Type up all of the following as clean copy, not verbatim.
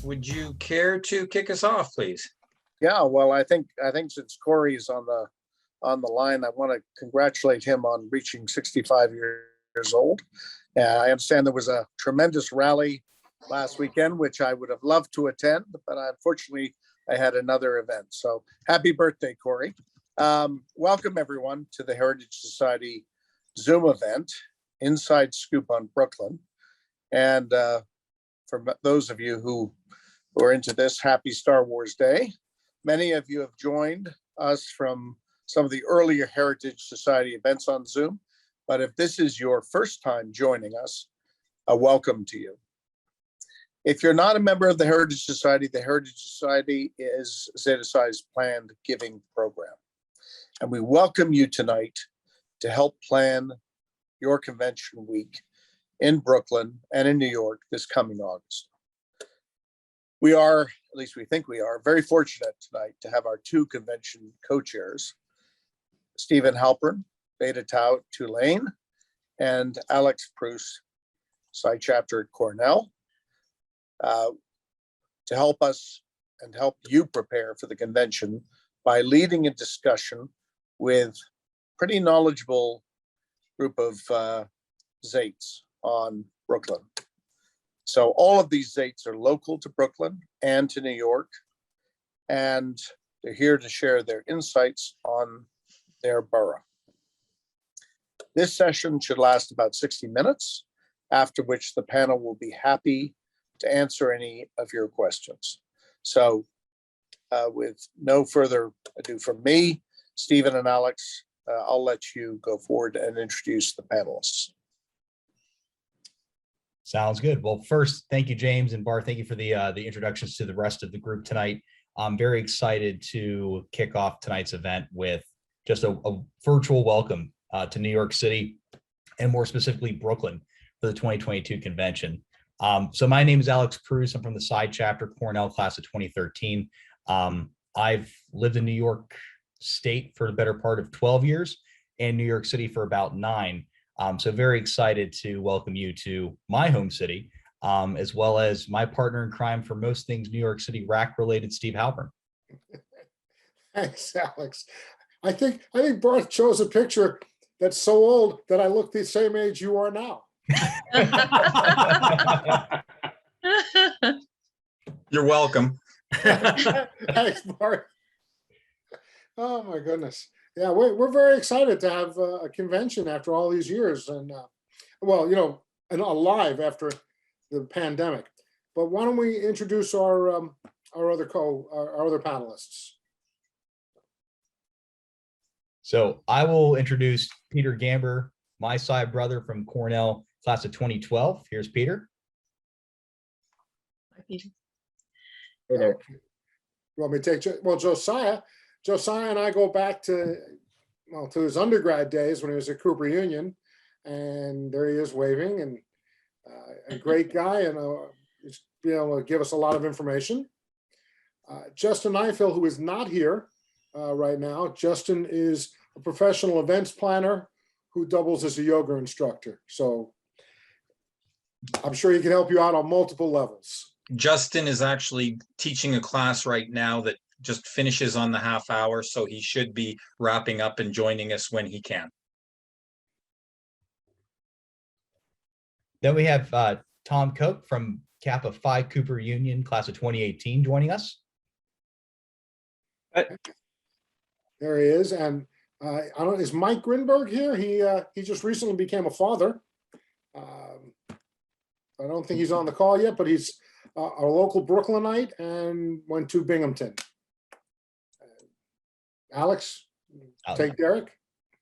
would you care to kick us off, please? Yeah, well, I think since Corey's on the line, I want to congratulate him on reaching 65 years old. I understand there was a tremendous rally last weekend, which I would have loved to attend, but unfortunately I had another event. So happy birthday, Corey. Welcome everyone to the Heritage Society Zoom event, Inside Scoop on Brooklyn. And for those of you who are into this, happy Star Wars Day. Many of you have joined us from some of the earlier Heritage Society events on Zoom. But if this is your first time joining us, a welcome to you. If you're not a member of the Heritage Society is ZSI's planned giving program. And we welcome you tonight to help plan your convention week in Brooklyn and in New York this coming August. We are, at least we think we are, very fortunate tonight to have our two convention co-chairs, Stephen Halpern, Beta Tau Tulane, and Alex Pruce, Psi Chapter at Cornell, to help us and help you prepare for the convention by leading a discussion with pretty knowledgeable group of Zates on Brooklyn. So all of these Zates are local to Brooklyn and to New York, and they're here to share their insights on their borough. This session should last about 60 minutes, after which the panel will be happy to answer any of your questions. So with no further ado from me, Stephen and Alex, I'll let you go forward and introduce the panelists. Sounds good. Well, first, thank you, James and Bart. Thank you for the introductions to the rest of the group tonight. I'm very excited to kick off tonight's event with just a virtual welcome to New York City, and more specifically Brooklyn, for the 2022 convention. So my name is Alex Pruce. I'm from the Psi Chapter Cornell class of 2013. I've lived in New York State for the better part of 12 years and New York City for about 9. So very excited to welcome you to my home city, as well as my partner in crime for most things New York City RAC related, Steve Halpern. Thanks, Alex. I think Bart chose a picture that's so old that I look the same age you are now. You're welcome. Thanks, Bart. Oh my goodness. Yeah, we're very excited to have a convention after all these years, and well, you know, and alive after the pandemic. But why don't we introduce our other panelists? So I will introduce Peter Gamber, my side brother from Cornell, class of 2012. Here's Peter. Hi, Peter. Hey there. You want me to take, well, Josiah and I go back to his undergrad days when he was at Cooper Union, and there he is waving, and a great guy, and he's be able to give us a lot of information. Justin Eiffel, who is not here right now. Justin is a professional events planner who doubles as a yoga instructor. So I'm sure he can help you out on multiple levels. Justin is actually teaching a class right now that just finishes on the half hour, so he should be wrapping up and joining us when he can. Then we have Tom Koch from Kappa Phi Cooper Union, class of 2018, joining us. There he is, and I don't know, is Mike Grinberg here? He just recently became a father. I don't think he's on the call yet, but he's a local Brooklynite and went to Binghamton. Alex, take Derek.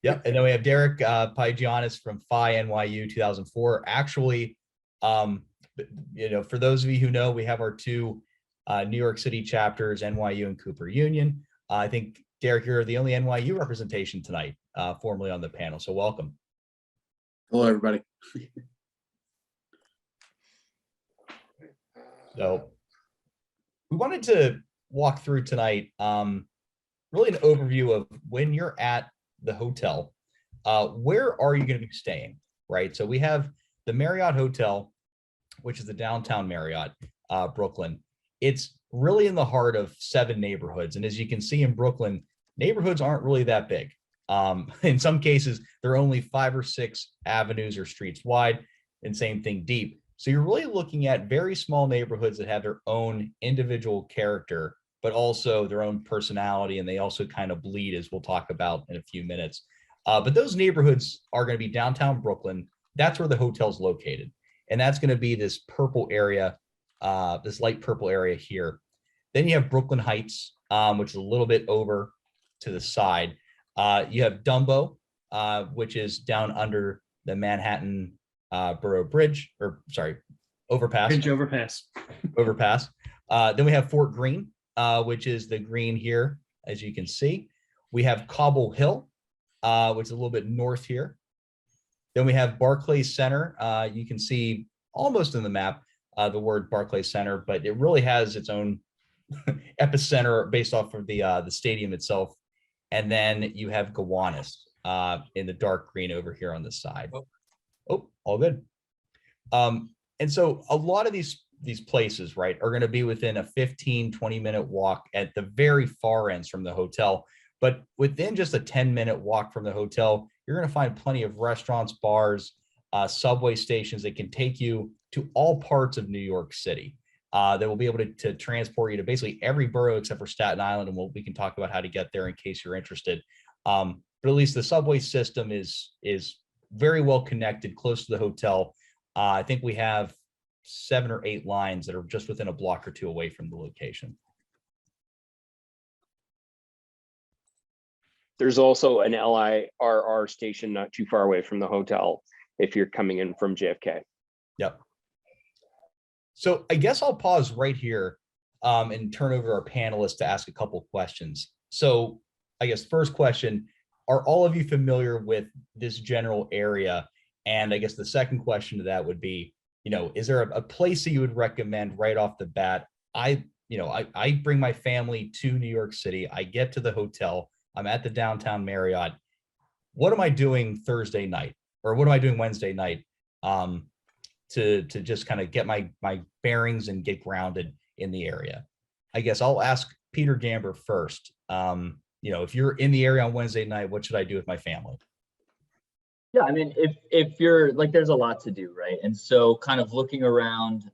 Yep, and then we have Derek Paigianis from Phi NYU 2004. Actually, you know, for those of you who know, we have our two New York City chapters, NYU and Cooper Union. I think, Derek, you're the only NYU representation tonight, formally on the panel, so welcome. Hello, everybody. So we wanted to walk through tonight really an overview of when you're at the hotel, where are you going to be staying, right? So we have the Marriott Hotel, which is the downtown Marriott, Brooklyn. It's really in the heart of 7 neighborhoods. And as you can see in Brooklyn, neighborhoods aren't really that big. In some cases, they're only 5 or 6 avenues or streets wide, and same thing deep. So you're really looking at very small neighborhoods that have their own individual character, but also their own personality, and they also kind of bleed, as we'll talk about in a few minutes. But those neighborhoods are going to be downtown Brooklyn. That's where the hotel's located. And that's going to be this purple area, this light purple area here. Then you have Brooklyn Heights, which is a little bit over to the side. You have Dumbo, which is down under the Manhattan Borough Bridge, or sorry, overpass. Bridge overpass. Overpass. Then we have Fort Greene, which is the green here, as you can see. We have Cobble Hill, which is a little bit north here. Then we have Barclays Center. You can see almost in the map the word Barclays Center, but it really has its own epicenter based off of the stadium itself. And then you have Gowanus in the dark green over here on the side. Oh, all good. And so a lot of these places, right, are going to be within a 15-20 minute walk at the very far ends from the hotel. But within just a 10-minute walk from the hotel, you're going to find plenty of restaurants, bars, subway stations that can take you to all parts of New York City. That will be able to transport you to basically every borough except for Staten Island, and we can talk about how to get there in case you're interested. But at least the subway system is very well connected, close to the hotel. I think we have 7 or 8 lines that are just within a block or 2 away from the location. There's also an LIRR station not too far away from the hotel if you're coming in from JFK. Yep. So I guess I'll pause right here and turn over our panelists to ask a couple of questions. So I guess first question, are all of you familiar with this general area? And I guess the second question to that would be, is there a place that you would recommend right off the bat? I bring my family to New York City. I get to the hotel. I'm at the downtown Marriott. What am I doing Thursday night? Or what am I doing Wednesday night to just kind of get my bearings and get grounded in the area? I guess I'll ask Peter Gamber first. If you're in the area on Wednesday night, what should I do with my family? Yeah, I mean, if you're like, there's a lot to do, right? And so kind of looking around,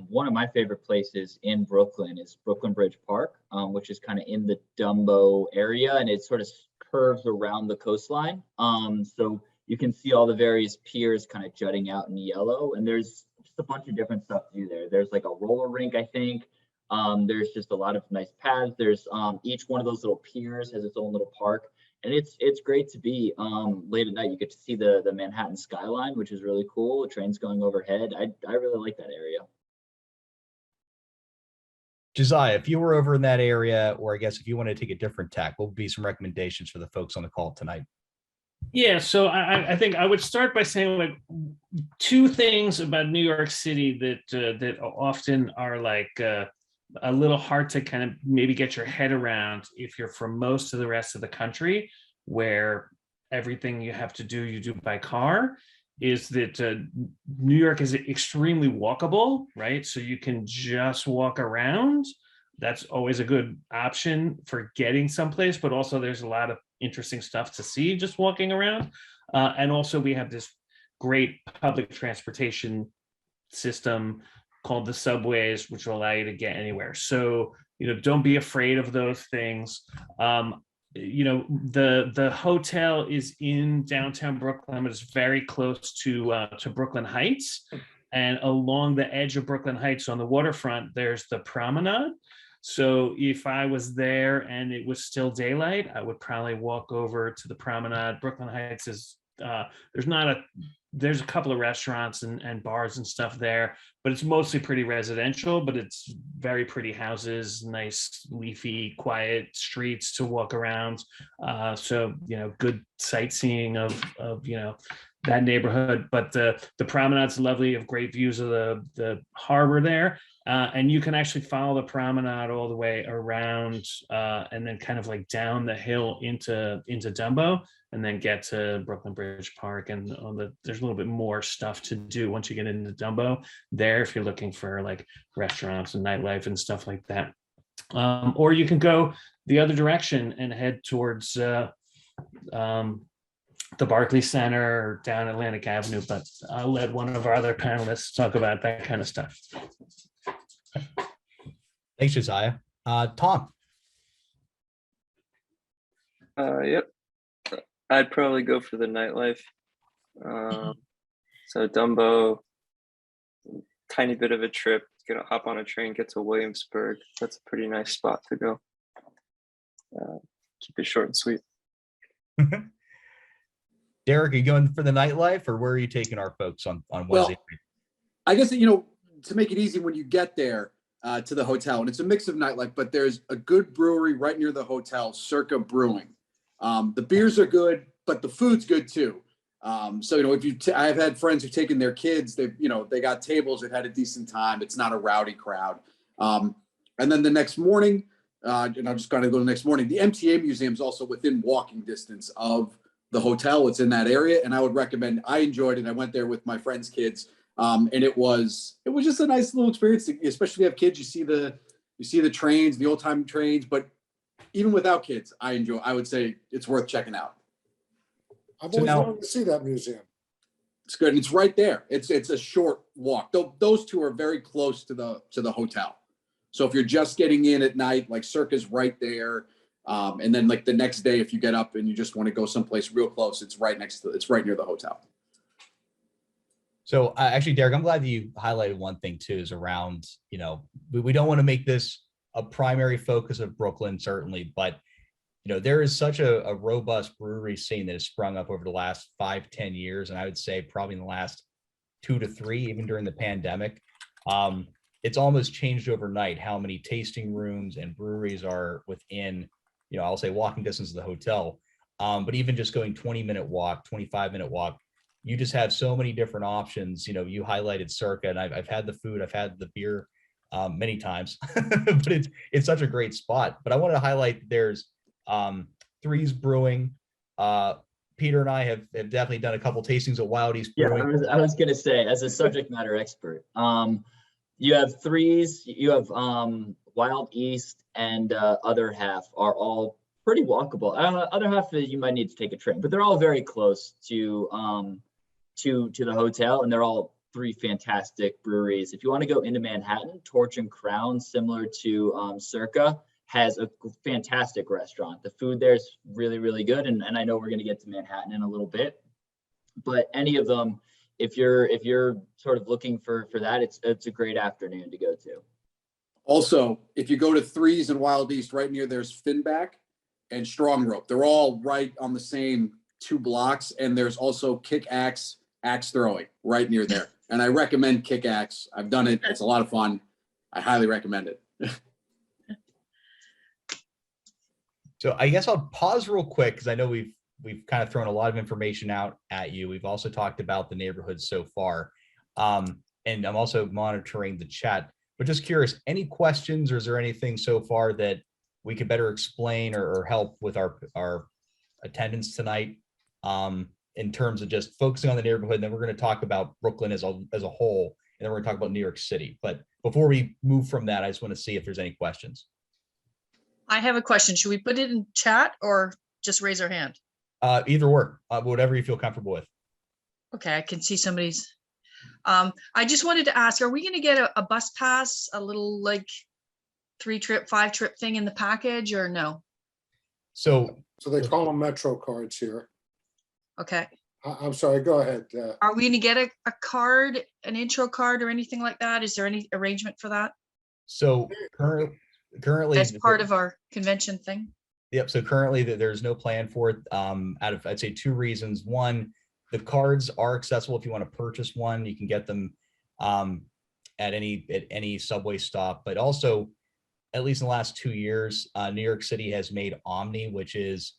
one of my favorite places in Brooklyn is Brooklyn Bridge Park, which is kind of in the Dumbo area, and it sort of curves around the coastline. So you can see all the various piers kind of jutting out in yellow, and there's just a bunch of different stuff to do there. There's like a roller rink, I think. There's just a lot of nice paths. There's each one of those little piers has its own little park. And it's great to be late at night. You get to see the Manhattan skyline, which is really cool. The train's going overhead. I really like that area. Josiah, if you were over in that area, or I guess if you want to take a different tack, what would be some recommendations for the folks on the call tonight? Yeah, so I think I would start by saying like 2 things about New York City that often are like a little hard to kind of maybe get your head around if you're from most of the rest of the country, where everything you have to do, you do by car, is that New York is extremely walkable, right? So you can just walk around. That's always a good option for getting someplace, but also there's a lot of interesting stuff to see just walking around. And also we have this great public transportation system called the subways, which will allow you to get anywhere. So, don't be afraid of those things. The hotel is in downtown Brooklyn, but it's very close to Brooklyn Heights. And along the edge of Brooklyn Heights on the waterfront, there's the promenade. So if I was there and it was still daylight, I would probably walk over to the promenade. Brooklyn Heights is, there's a couple of restaurants and bars and stuff there, but it's mostly pretty residential, but it's very pretty houses, nice, leafy, quiet streets to walk around. So, good sightseeing of that neighborhood. But the promenade's lovely. You have great views of the harbor there. And you can actually follow the promenade all the way around and then kind of like down the hill into Dumbo, and then get to Brooklyn Bridge Park. And there's a little bit more stuff to do once you get into Dumbo there, if you're looking for like restaurants and nightlife and stuff like that. Or you can go the other direction and head towards the Barclays Center or down Atlantic Avenue. But I'll let one of our other panelists talk about that kind of stuff. Thanks, Josiah. Tom. Yep. I'd probably go for the nightlife. So Dumbo, tiny bit of a trip, gonna hop on a train, get to Williamsburg. That's a pretty nice spot to go. Keep it short and sweet. Derek, are you going for the nightlife, or where are you taking our folks on Wednesday? Well, I guess, you know, to make it easy when you get there to the hotel, and it's a mix of nightlife, but there's a good brewery right near the hotel, Circa Brewing. The beers are good, but the food's good too. So, you know, I've had friends who've taken their kids, they got tables, they've had a decent time. It's not a rowdy crowd. And then the next morning, and I'm just going to go the next morning, the MTA Museum is also within walking distance of the hotel. It's in that area. And I would recommend, I enjoyed it. I went there with my friend's kids. And it was just a nice little experience, especially if you have kids. You see the trains, the old time trains, but even without kids, I would say it's worth checking out. I've always wanted to see that museum. It's good. And it's right there. It's a short walk. Those two are very close to the hotel. So if you're just getting in at night, like Circa's right there. And then like the next day, if you get up and you just want to go someplace real close, it's right near the hotel. So actually, Derek, I'm glad that you highlighted one thing too, is around, you know, we don't want to make this a primary focus of Brooklyn, certainly, but, you know, there is such a robust brewery scene that has sprung up over the last 5-10 years. And I would say probably in the last 2 to 3, even during the pandemic. It's almost changed overnight how many tasting rooms and breweries are within, you know, I'll say walking distance of the hotel. But even just going 20-minute walk, 25-minute walk, you just have so many different options. You know, you highlighted Circa, and I've had the food, I've had the beer many times, but it's such a great spot. But I wanted to highlight there's Threes Brewing. Peter and I have definitely done a couple tastings of Wild East Brewing. Yeah, I was gonna say, as a subject matter expert, you have Threes, you have Wild East, and Other Half are all pretty walkable. I don't know, Other Half you might need to take a train, but they're all very close to the hotel, and they're all 3 fantastic breweries. If you want to go into Manhattan, Torch and Crown, similar to Circa, has a fantastic restaurant. The food there is really, really good. And I know we're going to get to Manhattan in a little bit, but any of them, if you're sort of looking for that, it's a great afternoon to go to. Also, if you go to Threes and Wild East, right near there's Finback and Strong Rope. They're all right on the same 2 blocks. And there's also Kick Axe throwing right near there. And I recommend Kick Axe. I've done it. It's a lot of fun. I highly recommend it. So I guess I'll pause real quick, because I know we've kind of thrown a lot of information out at you. We've also talked about the neighborhood so far. And I'm also monitoring the chat, but just curious, any questions, or is there anything so far that we could better explain or help with our attendance tonight, in terms of just focusing on the neighborhood? And then we're going to talk about Brooklyn as a whole, and then we're going to talk about New York City. But before we move from that, I just want to see if there's any questions. I have a question. Should we put it in chat or just raise our hand? Either or, whatever you feel comfortable with. Okay, I can see somebody's. I just wanted to ask, are we going to get a bus pass, a little like 3-trip, 5-trip thing in the package, or no? So they call them Metro cards here. Okay. I'm sorry, go ahead. Are we going to get a card, an intro card or anything like that? Is there any arrangement for that? So currently as part of our convention thing? Yep. So currently there's no plan for it, out of, I'd say, 2 reasons. One, the cards are accessible. If you want to purchase one, you can get them at any subway stop. But also, at least in the last 2 years, New York City has made Omni, which is,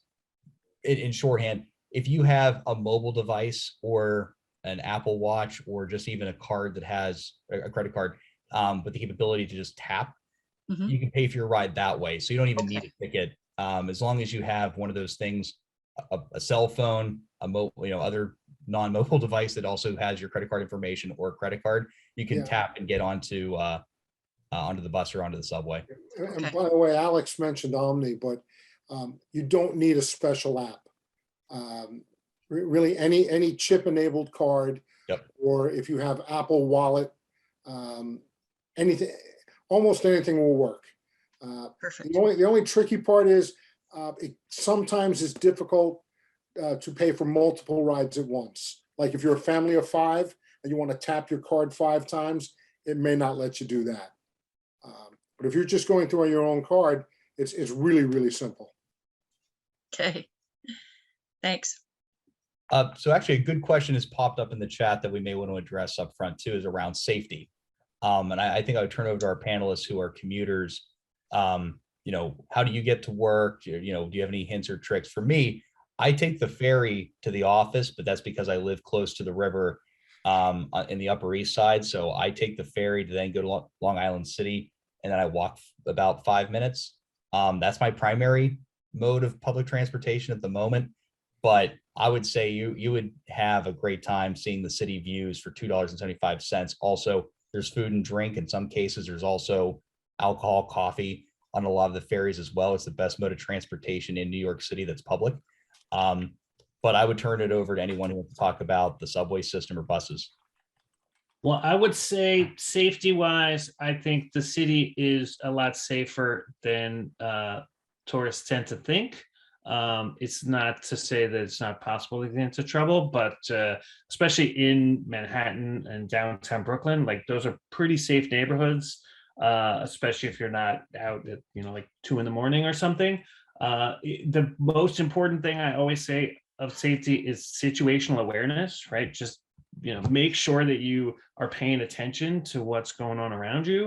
in shorthand, if you have a mobile device or an Apple Watch or just even a card that has a credit card with the capability to just tap, Mhm. you can pay for your ride that way. So you don't even need Okay. a ticket. As long as you have one of those things, a cell phone, other non-mobile device that also has your credit card information or credit card, you can Yeah. tap and get onto the bus or onto the subway. And Okay. by the way, Alex mentioned Omni, but you don't need a special app. Really, any chip-enabled card, Yep. or if you have Apple Wallet, anything, almost anything will work. Perfect. The only tricky part is it sometimes is difficult to pay for multiple rides at once. Like if you're a family of 5 and you want to tap your card 5 times, it may not let you do that. But if you're just going through on your own card, it's really, really simple. Okay. Thanks. So actually, a good question has popped up in the chat that we may want to address up front too, is around safety. And I think I would turn over to our panelists who are commuters. How do you get to work? Do you have any hints or tricks? For me, I take the ferry to the office, but that's because I live close to the river in the Upper East Side. So I take the ferry to then go to Long Island City, and then I walk about 5 minutes. That's my primary mode of public transportation at the moment. But I would say you would have a great time seeing the city views for $2.75. Also, there's food and drink. In some cases, there's also alcohol, coffee on a lot of the ferries as well. It's the best mode of transportation in New York City that's public. But I would turn it over to anyone who wants to talk about the subway system or buses. Well, I would say safety wise, I think the city is a lot safer than tourists tend to think. It's not to say that it's not possible to get into trouble, but especially in Manhattan and downtown Brooklyn, like those are pretty safe neighborhoods, especially if you're not out at, like 2 a.m. or something. The most important thing I always say of safety is situational awareness, right? Just, make sure that you are paying attention to what's going on around you.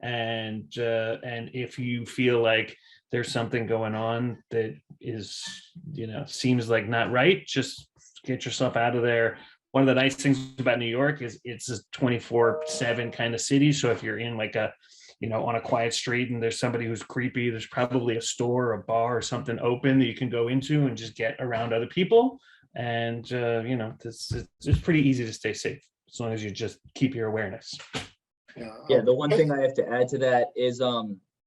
And if you feel like there's something going on that is, seems like not right, just get yourself out of there. One of the nice things about New York is it's a 24/7 kind of city. So if you're in like on a quiet street and there's somebody who's creepy, there's probably a store or a bar or something open that you can go into and just get around other people. And, it's pretty easy to stay safe as long as you just keep your awareness. Yeah, the one thing I have to add to that is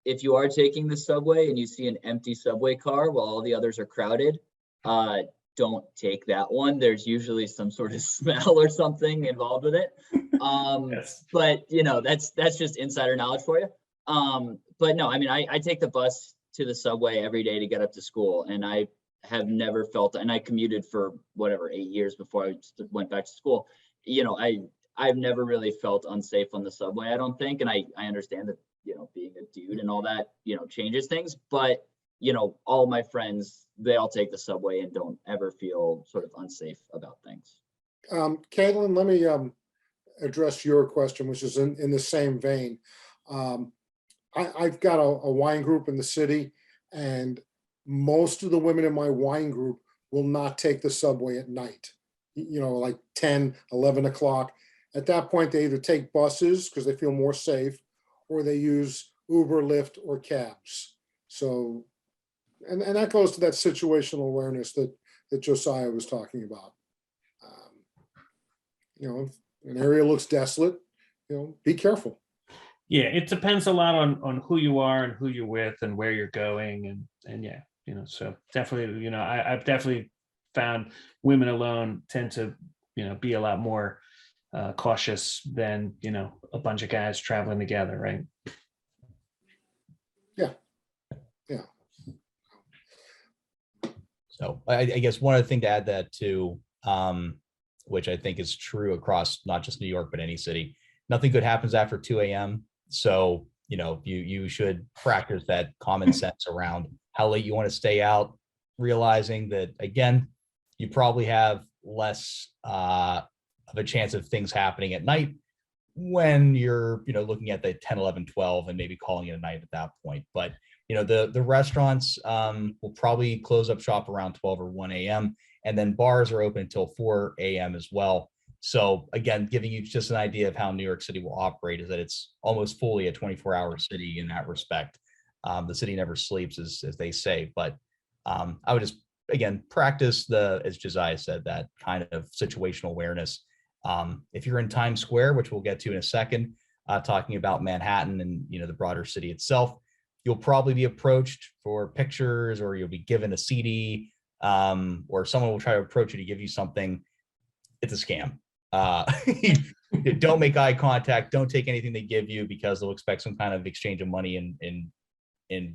if you are taking the subway and you see an empty subway car while all the others are crowded, don't take that one. There's usually some sort of smell or something involved with it. Yes. But that's just insider knowledge for you. But no, I mean, I take the bus to the subway every day to get up to school, and I have never felt, and I commuted for 8 years before I went back to school. I've never really felt unsafe on the subway, I don't think. And I understand that, being a dude and all that, changes things. But, all my friends, they all take the subway and don't ever feel sort of unsafe about things. Caitlin, let me address your question, which is in the same vein. I've got a wine group in the city, and most of the women in my wine group will not take the subway at night, like 10, 11 o'clock. At that point, they either take buses because they feel more safe, or they use Uber, Lyft, or cabs. So, and that goes to that situational awareness that Josiah was talking about. If an area looks desolate, be careful. Yeah, it depends a lot on who you are and who you're with and where you're going. And yeah, so definitely, I've definitely found women alone tend to, be a lot more cautious than, a bunch of guys traveling together, right? Yeah. So I guess one other thing to add that to, which I think is true across not just New York, but any city, nothing good happens after 2 a.m. So, you should practice that common sense around how late you want to stay out, realizing that, again, you probably have less of a chance of things happening at night when you're, looking at the 10, 11, 12 and maybe calling it a night at that point. But The restaurants will probably close up shop around 12 or 1 a.m. and then bars are open until 4 a.m. as well. So again, giving you just an idea of how New York City will operate is that it's almost fully a 24-hour city in that respect. The city never sleeps, as they say, but I would just, again, practice as Josiah said, that kind of situational awareness. If you're in Times Square, which we'll get to in a second, talking about Manhattan and, the broader city itself, you'll probably be approached for pictures, or you'll be given a CD, or someone will try to approach you to give you something. It's a scam. Don't make eye contact. Don't take anything they give you, because they'll expect some kind of exchange of money in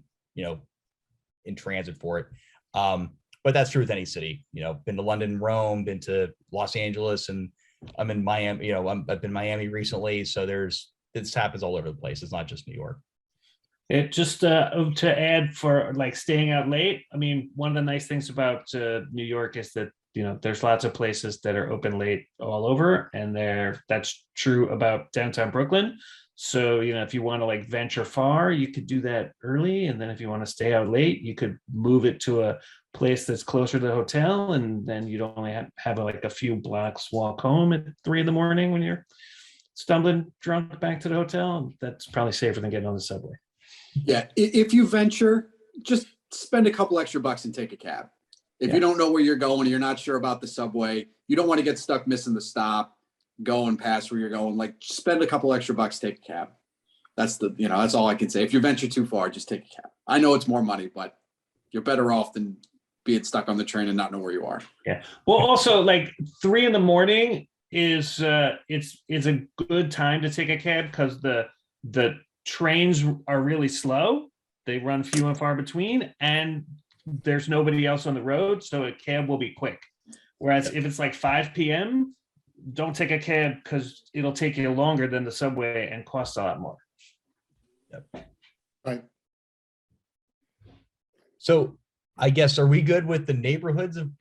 transit for it. But that's true with any city. Been to London, Rome, been to Los Angeles, and I'm in Miami. I've been in Miami recently, so this happens all over the place. It's not just New York. It just to add for like staying out late. I mean, one of the nice things about New York is that there's lots of places that are open late all over, and that's true about downtown Brooklyn. So if you want to like venture far, you could do that early, and then if you want to stay out late, you could move it to a place that's closer to the hotel, and then you'd only have like a few blocks walk home at 3 a.m. when you're stumbling drunk back to the hotel. That's probably safer than getting on the subway. Yeah, if you venture, just spend a couple extra bucks and take a cab. If you don't know where you're going, you're not sure about the subway, you don't want to get stuck missing the stop, going past where you're going, like spend a couple extra bucks, take a cab. That's that's all I can say. If you venture too far, just take a cab. I know it's more money, but you're better off than being stuck on the train and not know where you are. Yeah. Well, also like 3 a.m. is it's a good time to take a cab, because the trains are really slow. They run few and far between, and there's nobody else on the road, so a cab will be quick. Whereas if it's like 5 p.m., don't take a cab, because it'll take you longer than the subway and cost a lot more. Yep. Right. So I guess, are we good with the neighborhoods of,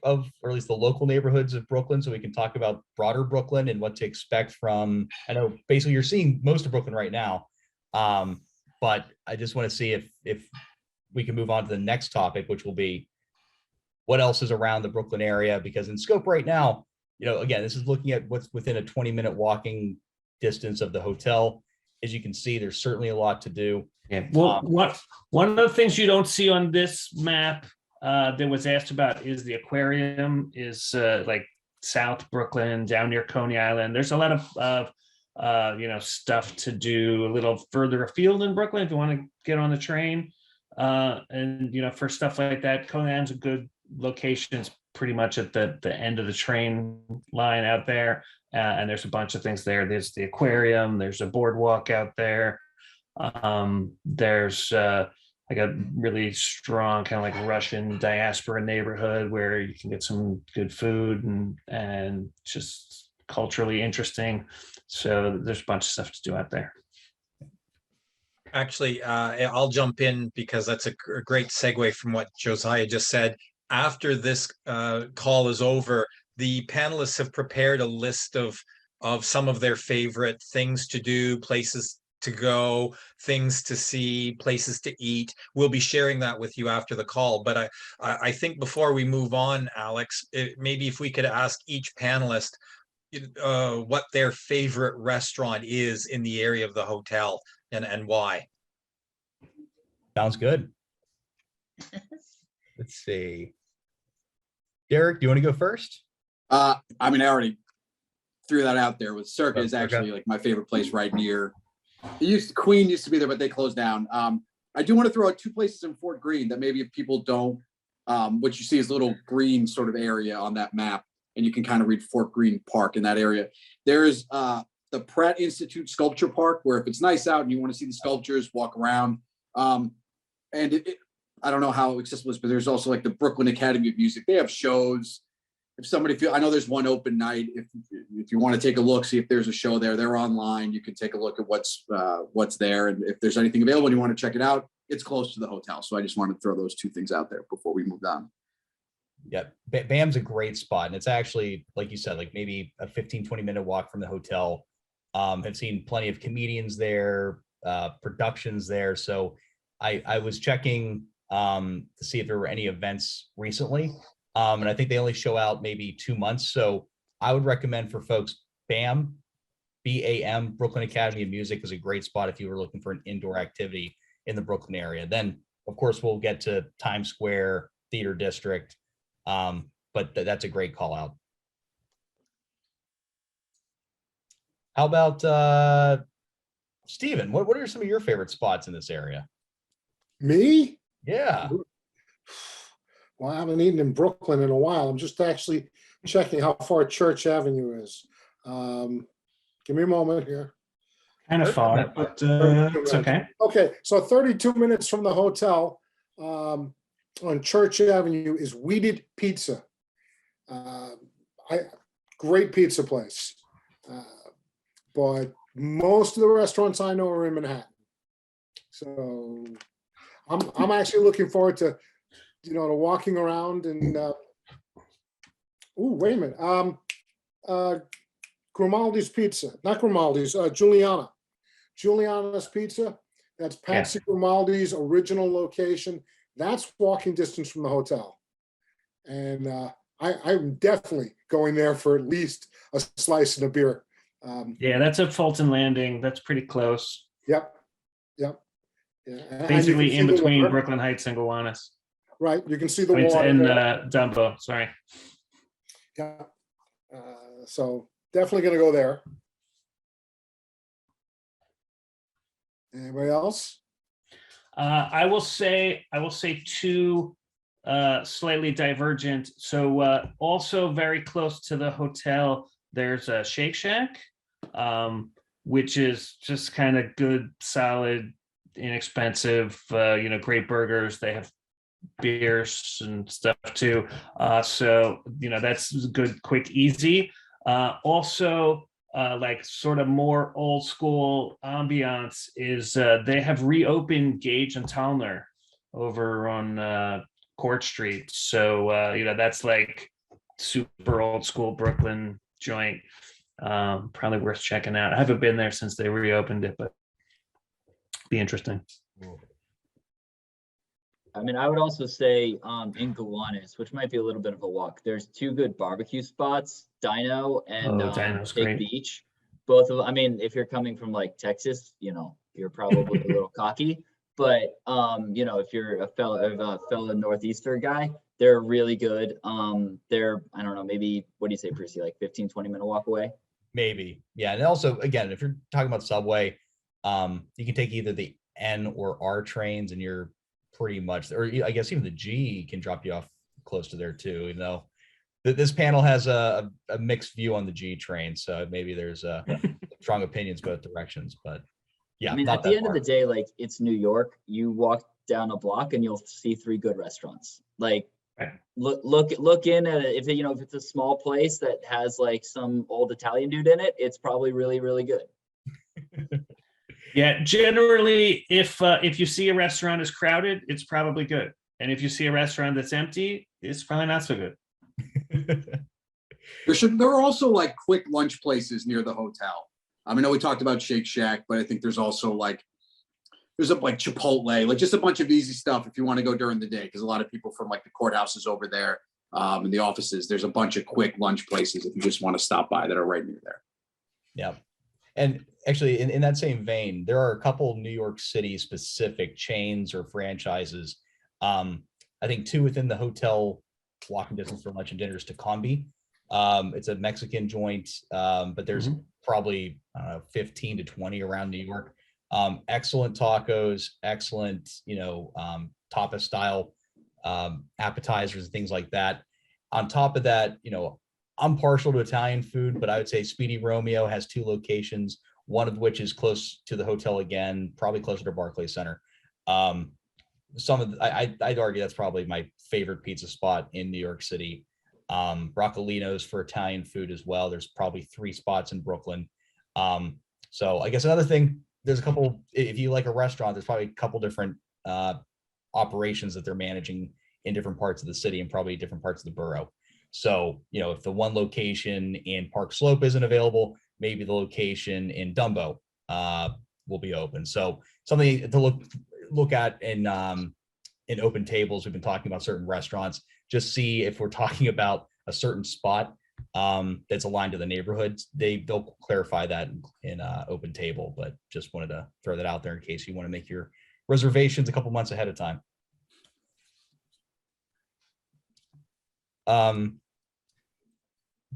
or at least the local neighborhoods of Brooklyn, so we can talk about broader Brooklyn and what to expect from, I know basically you're seeing most of Brooklyn right now, but I just want to see if we can move on to the next topic, which will be what else is around the Brooklyn area, because in scope right now, again, this is looking at what's within a 20-minute walking distance of the hotel. As you can see, there's certainly a lot to do. Yeah. Well, one of the things you don't see on this map that was asked about is the aquarium is like South Brooklyn, down near Coney Island. There's a lot of stuff to do a little further afield in Brooklyn if you want to get on the train. And for stuff like that, Coney Island's a good location. It's pretty much at the end of the train line out there. And there's a bunch of things there. There's the aquarium, there's a boardwalk out there. There's like a really strong kind of like Russian diaspora neighborhood where you can get some good food and just culturally interesting. So there's a bunch of stuff to do out there. Actually, I'll jump in because that's a great segue from what Josiah just said. After this call is over, the panelists have prepared a list of some of their favorite things to do, places to go, things to see, places to eat. We'll be sharing that with you after the call. But I think before we move on, Alex, maybe if we could ask each panelist what their favorite restaurant is in the area of the hotel and why. Sounds good. Let's see. Derek, do you want to go first? I mean, I already threw that out there. With Circa is actually like my favorite place right near. Queen used to be there, but they closed down. I do want to throw out 2 places in Fort Greene that maybe if people don't, what you see is a little green sort of area on that map, and you can kind of read Fort Greene Park in that area. There's the Pratt Institute Sculpture Park, where if it's nice out and you want to see the sculptures, walk around. And I don't know how accessible it is, but there's also like the Brooklyn Academy of Music. They have shows. If somebody I know there's one open night. If you want to take a look, see if there's a show there. They're online. You can take a look at what's there, and if there's anything available and you want to check it out, it's close to the hotel. So I just wanted to throw those 2 things out there before we moved on. Yeah, BAM's a great spot, and it's actually, like you said, like maybe a 15-20 minute walk from the hotel. I've seen plenty of comedians there, productions there. So I was checking to see if there were any events recently. And I think they only show out maybe 2 months. So I would recommend for folks, BAM, Brooklyn Academy of Music is a great spot if you were looking for an indoor activity in the Brooklyn area. Then, of course, we'll get to Times Square, Theater District, but that's a great call out. How about Steven? What are some of your favorite spots in this area? Me? Yeah. Well, I haven't eaten in Brooklyn in a while. I'm just actually checking how far Church Avenue is. Give me a moment here. Kind of far, but 32 it's minutes. okay. Okay, so 32 minutes from the hotel on Church Avenue is Weeded Pizza. Great pizza place. But most of the restaurants I know are in Manhattan. So I'm actually looking forward to, to walking around and wait a minute. Grimaldi's Pizza, not Grimaldi's, Giuliana's Pizza. That's Patsy Grimaldi's original location. That's walking distance from the hotel. And I'm definitely going there for at least a slice and a beer. Yeah, that's at Fulton Landing. That's pretty close. Yep. Yeah, and Basically you can in see the between water. Brooklyn Heights and Gowanus. Right, you can see the It's water in there. Dumbo, sorry. Yeah. So definitely going to go there. Anybody else? I will say two slightly divergent. So also very close to the hotel, there's a Shake Shack, which is just kind of good, solid, inexpensive, great burgers. They have beers and stuff too. So that's good, quick, easy. Also, like sort of more old school ambiance is they have reopened Gage and Tallner over on Court Street. So that's like super old school Brooklyn joint. Probably worth checking out. I haven't been there since they reopened it, but be interesting. I mean, I would also say in Gowanus, which might be a little bit of a walk, there's two good barbecue spots, Dino and Dino's Big great. Beach. Both of, I mean, if you're coming from like Texas, you're probably a little cocky, but if you're a fellow Northeaster guy, they're really good. They're, I don't know, maybe, what do you say, Percy, like 15, 20-minute walk away? Maybe. Yeah. And also, again, if you're talking about subway, you can take either the N or R trains and you're pretty much, or I guess even the G can drop you off close to there too, even though this panel has a mixed view on the G train. So maybe there's strong opinions both directions, but yeah. I mean, at the end of the day, like, it's New York. You walk down a block and you'll see 3 good restaurants. Like, look in at it. If if it's a small place that has like some old Italian dude in it, it's probably really, really good. Yeah, generally, if you see a restaurant is crowded, it's probably good. And if you see a restaurant that's empty, it's probably not so good. There are also like quick lunch places near the hotel. I know we talked about Shake Shack, but I think there's also like Chipotle, like just a bunch of easy stuff if you want to go during the day, because a lot of people from like the courthouses over there and the offices, there's a bunch of quick lunch places if you just want to stop by that are right near there. Yeah. And actually, in that same vein, there are a couple New York City specific chains or franchises. I think 2 within the hotel walking distance for lunch and dinner is to Combi. It's a Mexican joint, but there's probably 15 to 20 around New York. Excellent tacos, excellent, tapas style appetizers and things like that. On top of that, I'm partial to Italian food, but I would say Speedy Romeo has 2 locations, one of which is close to the hotel again, probably closer to Barclays Center. I'd argue that's probably my favorite pizza spot in New York City. Broccolino's for Italian food as well. There's probably 3 spots in Brooklyn. So I guess another thing, there's a couple, if you like a restaurant, there's probably a couple different operations that they're managing in different parts of the city and probably different parts of the borough. So, if the one location in Park Slope isn't available, maybe the location in Dumbo will be open. So something to look at in open tables. We've been talking about certain restaurants. Just see if we're talking about a certain spot that's aligned to the neighborhood. They'll clarify that in open table, but just wanted to throw that out there in case you want to make your reservations a couple months ahead of time.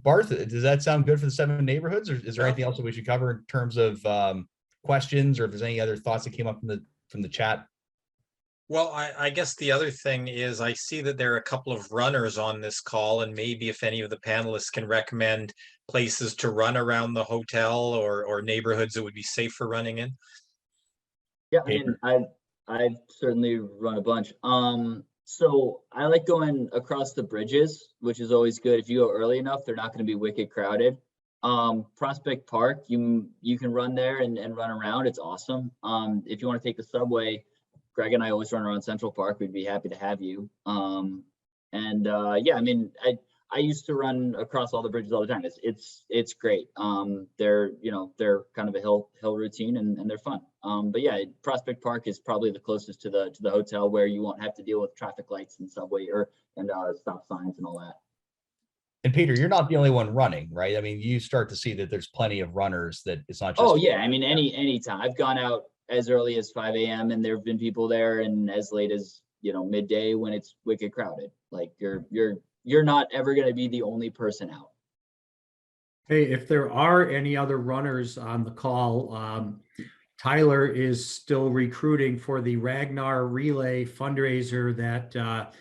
Barth, does that sound good for the 7 neighborhoods, or is there anything else that we should cover in terms of questions, or if there's any other thoughts that came up from the chat? Well, I guess the other thing is I see that there are a couple of runners on this call, and maybe if any of the panelists can recommend places to run around the hotel or neighborhoods that would be safe for running in. Yeah, I mean, I've certainly run a bunch. So I like going across the bridges, which is always good. If you go early enough, they're not going to be wicked crowded. Prospect Park, you can run there and run around. It's awesome. If you want to take the subway, Greg and I always run around Central Park. We'd be happy to have you. Yeah, I mean, I used to run across all the bridges all the time. It's great. They're kind of a hill routine and they're fun. But yeah, Prospect Park is probably the closest to the hotel where you won't have to deal with traffic lights and subway and stop signs and all that. And Peter, you're not the only one running, right? I mean, you start to see that there's plenty of runners that it's not just. Oh yeah, I mean, any time. I've gone out as early as 5 a.m. and there have been people there, and as late as midday when it's wicked crowded. Like you're not ever going to be the only person out. Hey, if there are any other runners on the call, Tyler is still recruiting for the Ragnar Relay fundraiser that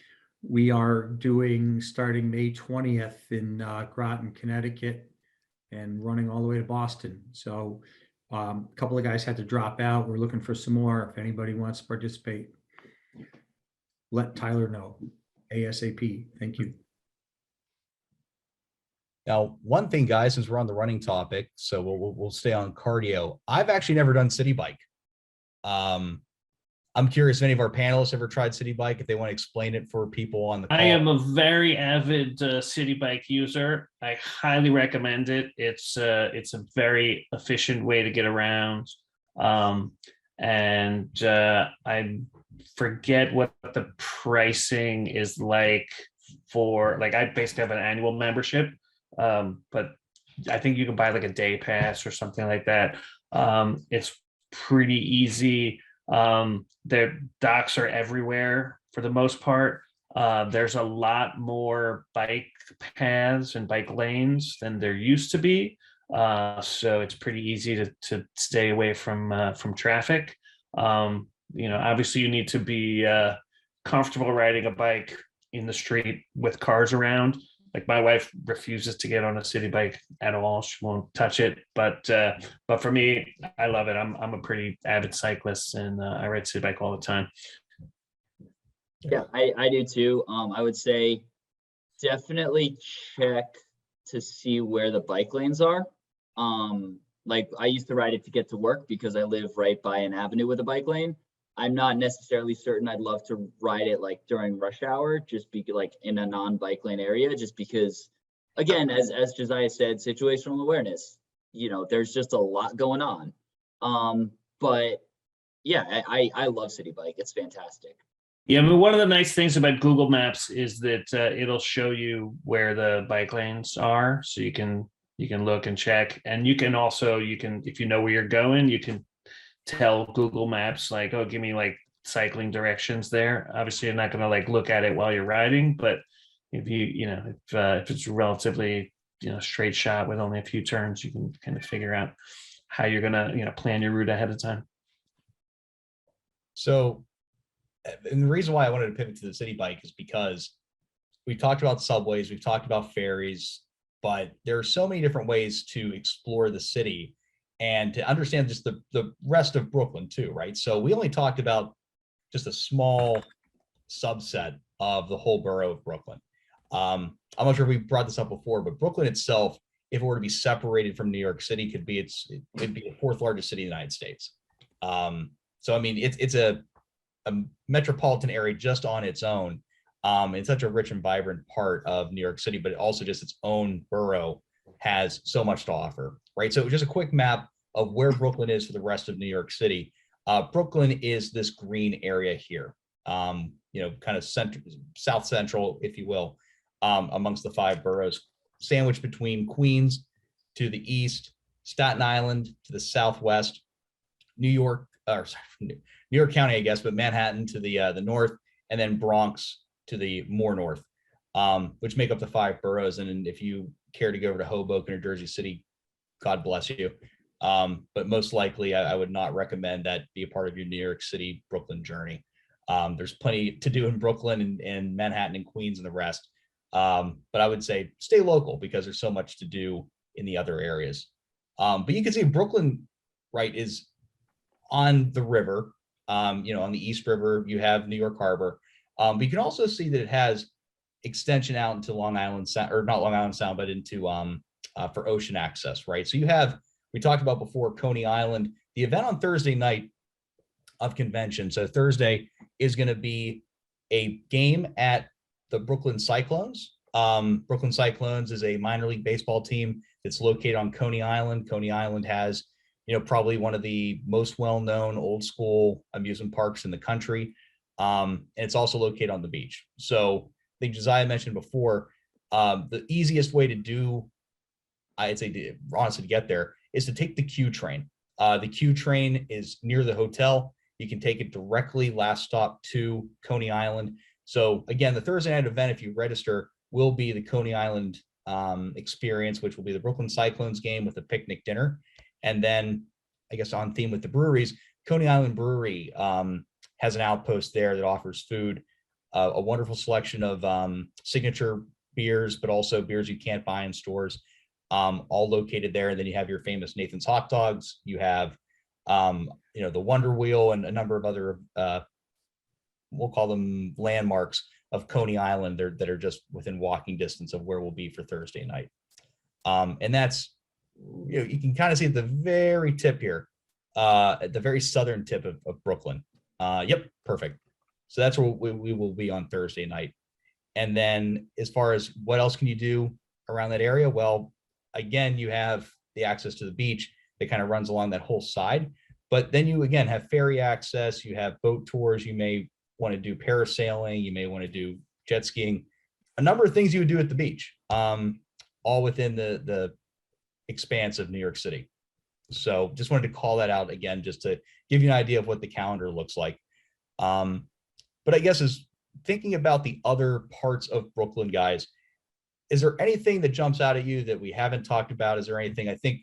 we are doing starting May 20th in Groton, Connecticut, and running all the way to Boston. So a couple of guys had to drop out. We're looking for some more. If anybody wants to participate, let Tyler know ASAP. Thank you. Now, one thing, guys, since we're on the running topic, so we'll stay on cardio. I've actually never done City Bike. I'm curious if any of our panelists ever tried City Bike, if they want to explain it for people on the call. I am a very avid City Bike user. I highly recommend it. It's a very efficient way to get around. I forget what the pricing is like for, like, I basically have an annual membership, but I think you can buy like a day pass or something like that. It's pretty easy. Their docks are everywhere for the most part. There's a lot more bike paths and bike lanes than there used to be. So it's pretty easy to stay away from traffic. Obviously you need to be comfortable riding a bike in the street with cars around. Like my wife refuses to get on a city bike at all. She won't touch it. But for me, I love it. I'm a pretty avid cyclist, and I ride city bike all the time. Yeah, I do too. I would say definitely check to see where the bike lanes are. Like I used to ride it to get to work because I live right by an avenue with a bike lane. I'm not necessarily certain I'd love to ride it like during rush hour, just be like in a non-bike lane area, just because, again, as Josiah said, situational awareness, there's just a lot going on. But yeah, I love City Bike. It's fantastic. Yeah, I mean, one of the nice things about Google Maps is that it'll show you where the bike lanes are, so you can look and check, and you can if you know where you're going, you can tell Google Maps like, oh, give me like cycling directions there. Obviously you're not going to like look at it while you're riding, but if if it's relatively straight shot with only a few turns, you can kind of figure out how you're going to plan your route ahead of time. So, and the reason why I wanted to pivot to the City Bike is because we've talked about subways, we've talked about ferries, but there are so many different ways to explore the city and to understand just the rest of Brooklyn too, right? So we only talked about just a small subset of the whole borough of Brooklyn. I'm not sure if we brought this up before, but Brooklyn itself, if it were to be separated from New York City, it'd be the 4th largest city in the United States. So I mean, it's a metropolitan area just on its own. It's such a rich and vibrant part of New York City, but also just its own borough has so much to offer, right? So just a quick map of where Brooklyn is for the rest of New York City. Brooklyn is this green area here, kind of south central, if you will, amongst the 5 boroughs, sandwiched between Queens to the east, Staten Island to the southwest, New York County, I guess, but Manhattan to the north, and then Bronx to the more north, which make up the 5 boroughs. And if you care to go over to Hoboken or Jersey City, God bless you. But most likely, I would not recommend that be a part of your New York City, Brooklyn journey. There's plenty to do in Brooklyn and Manhattan and Queens and the rest. But I would say stay local because there's so much to do in the other areas. But you can see Brooklyn, right, is on the river. On the East River, you have New York Harbor. But you can also see that it has extension out into Long Island Sound, or not Long Island Sound, but into for ocean access, right? So we talked about before Coney Island, the event on Thursday night of convention. So Thursday is going to be a game at the Brooklyn Cyclones. Brooklyn Cyclones is a minor league baseball team that's located on Coney Island. Coney Island has, probably one of the most well-known old school amusement parks in the country. And it's also located on the beach. So I think Josiah mentioned before, the easiest way to do, I'd say honestly to get there, is to take the Q train. The Q train is near the hotel. You can take it directly, last stop to Coney Island. So again, the Thursday night event, if you register, will be the Coney Island experience, which will be the Brooklyn Cyclones game with a picnic dinner. And then, I guess on theme with the breweries, Coney Island Brewery has an outpost there that offers food, a wonderful selection of signature beers, but also beers you can't buy in stores, all located there. And then you have your famous Nathan's hot dogs. You have, the Wonder Wheel and a number of other, we'll call them landmarks of Coney Island that are just within walking distance of where we'll be for Thursday night. And that's, you can kind of see at the very tip here, at the very southern tip of Brooklyn. Yep, perfect. So that's where we will be on Thursday night. And then as far as what else can you do around that area? Well, again, you have the access to the beach that kind of runs along that whole side. But then you, again, have ferry access. You have boat tours. You may want to do parasailing. You may want to do jet skiing. A number of things you would do at the beach, all within the expanse of New York City. So just wanted to call that out again, just to give you an idea of what the calendar looks like. But I guess as thinking about the other parts of Brooklyn, guys, is there anything that jumps out at you that we haven't talked about? Is there anything? I think,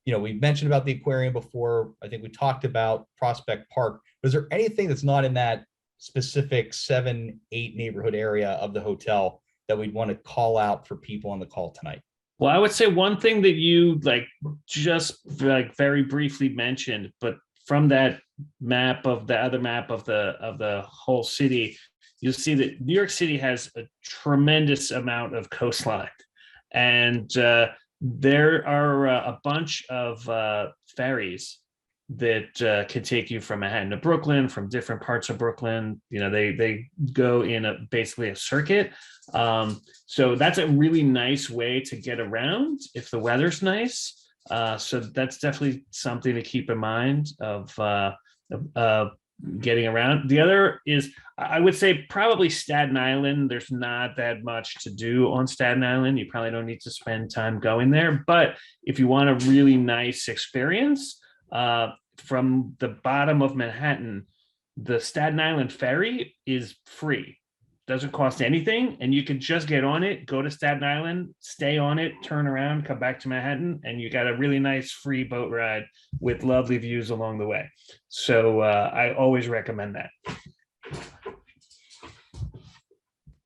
we mentioned about the aquarium before. I think we talked about Prospect Park. But is there anything that's not in that specific 7-8 neighborhood area of the hotel that we'd want to call out for people on the call tonight? Well, I would say one thing that you just very briefly mentioned, but from that map of the whole city, you'll see that New York City has a tremendous amount of coastline, and there are a bunch of ferries that can take you from Manhattan to Brooklyn, from different parts of Brooklyn. They go in basically a circuit. So that's a really nice way to get around if the weather's nice. So that's definitely something to keep in mind of getting around. The other is, I would say, probably Staten Island. There's not that much to do on Staten Island. You probably don't need to spend time going there. But if you want a really nice experience, from the bottom of Manhattan, the Staten Island ferry is free. Doesn't cost anything, and you can just get on it, go to Staten Island, stay on it, turn around, come back to Manhattan, and you got a really nice free boat ride with lovely views along the way. So I always recommend that.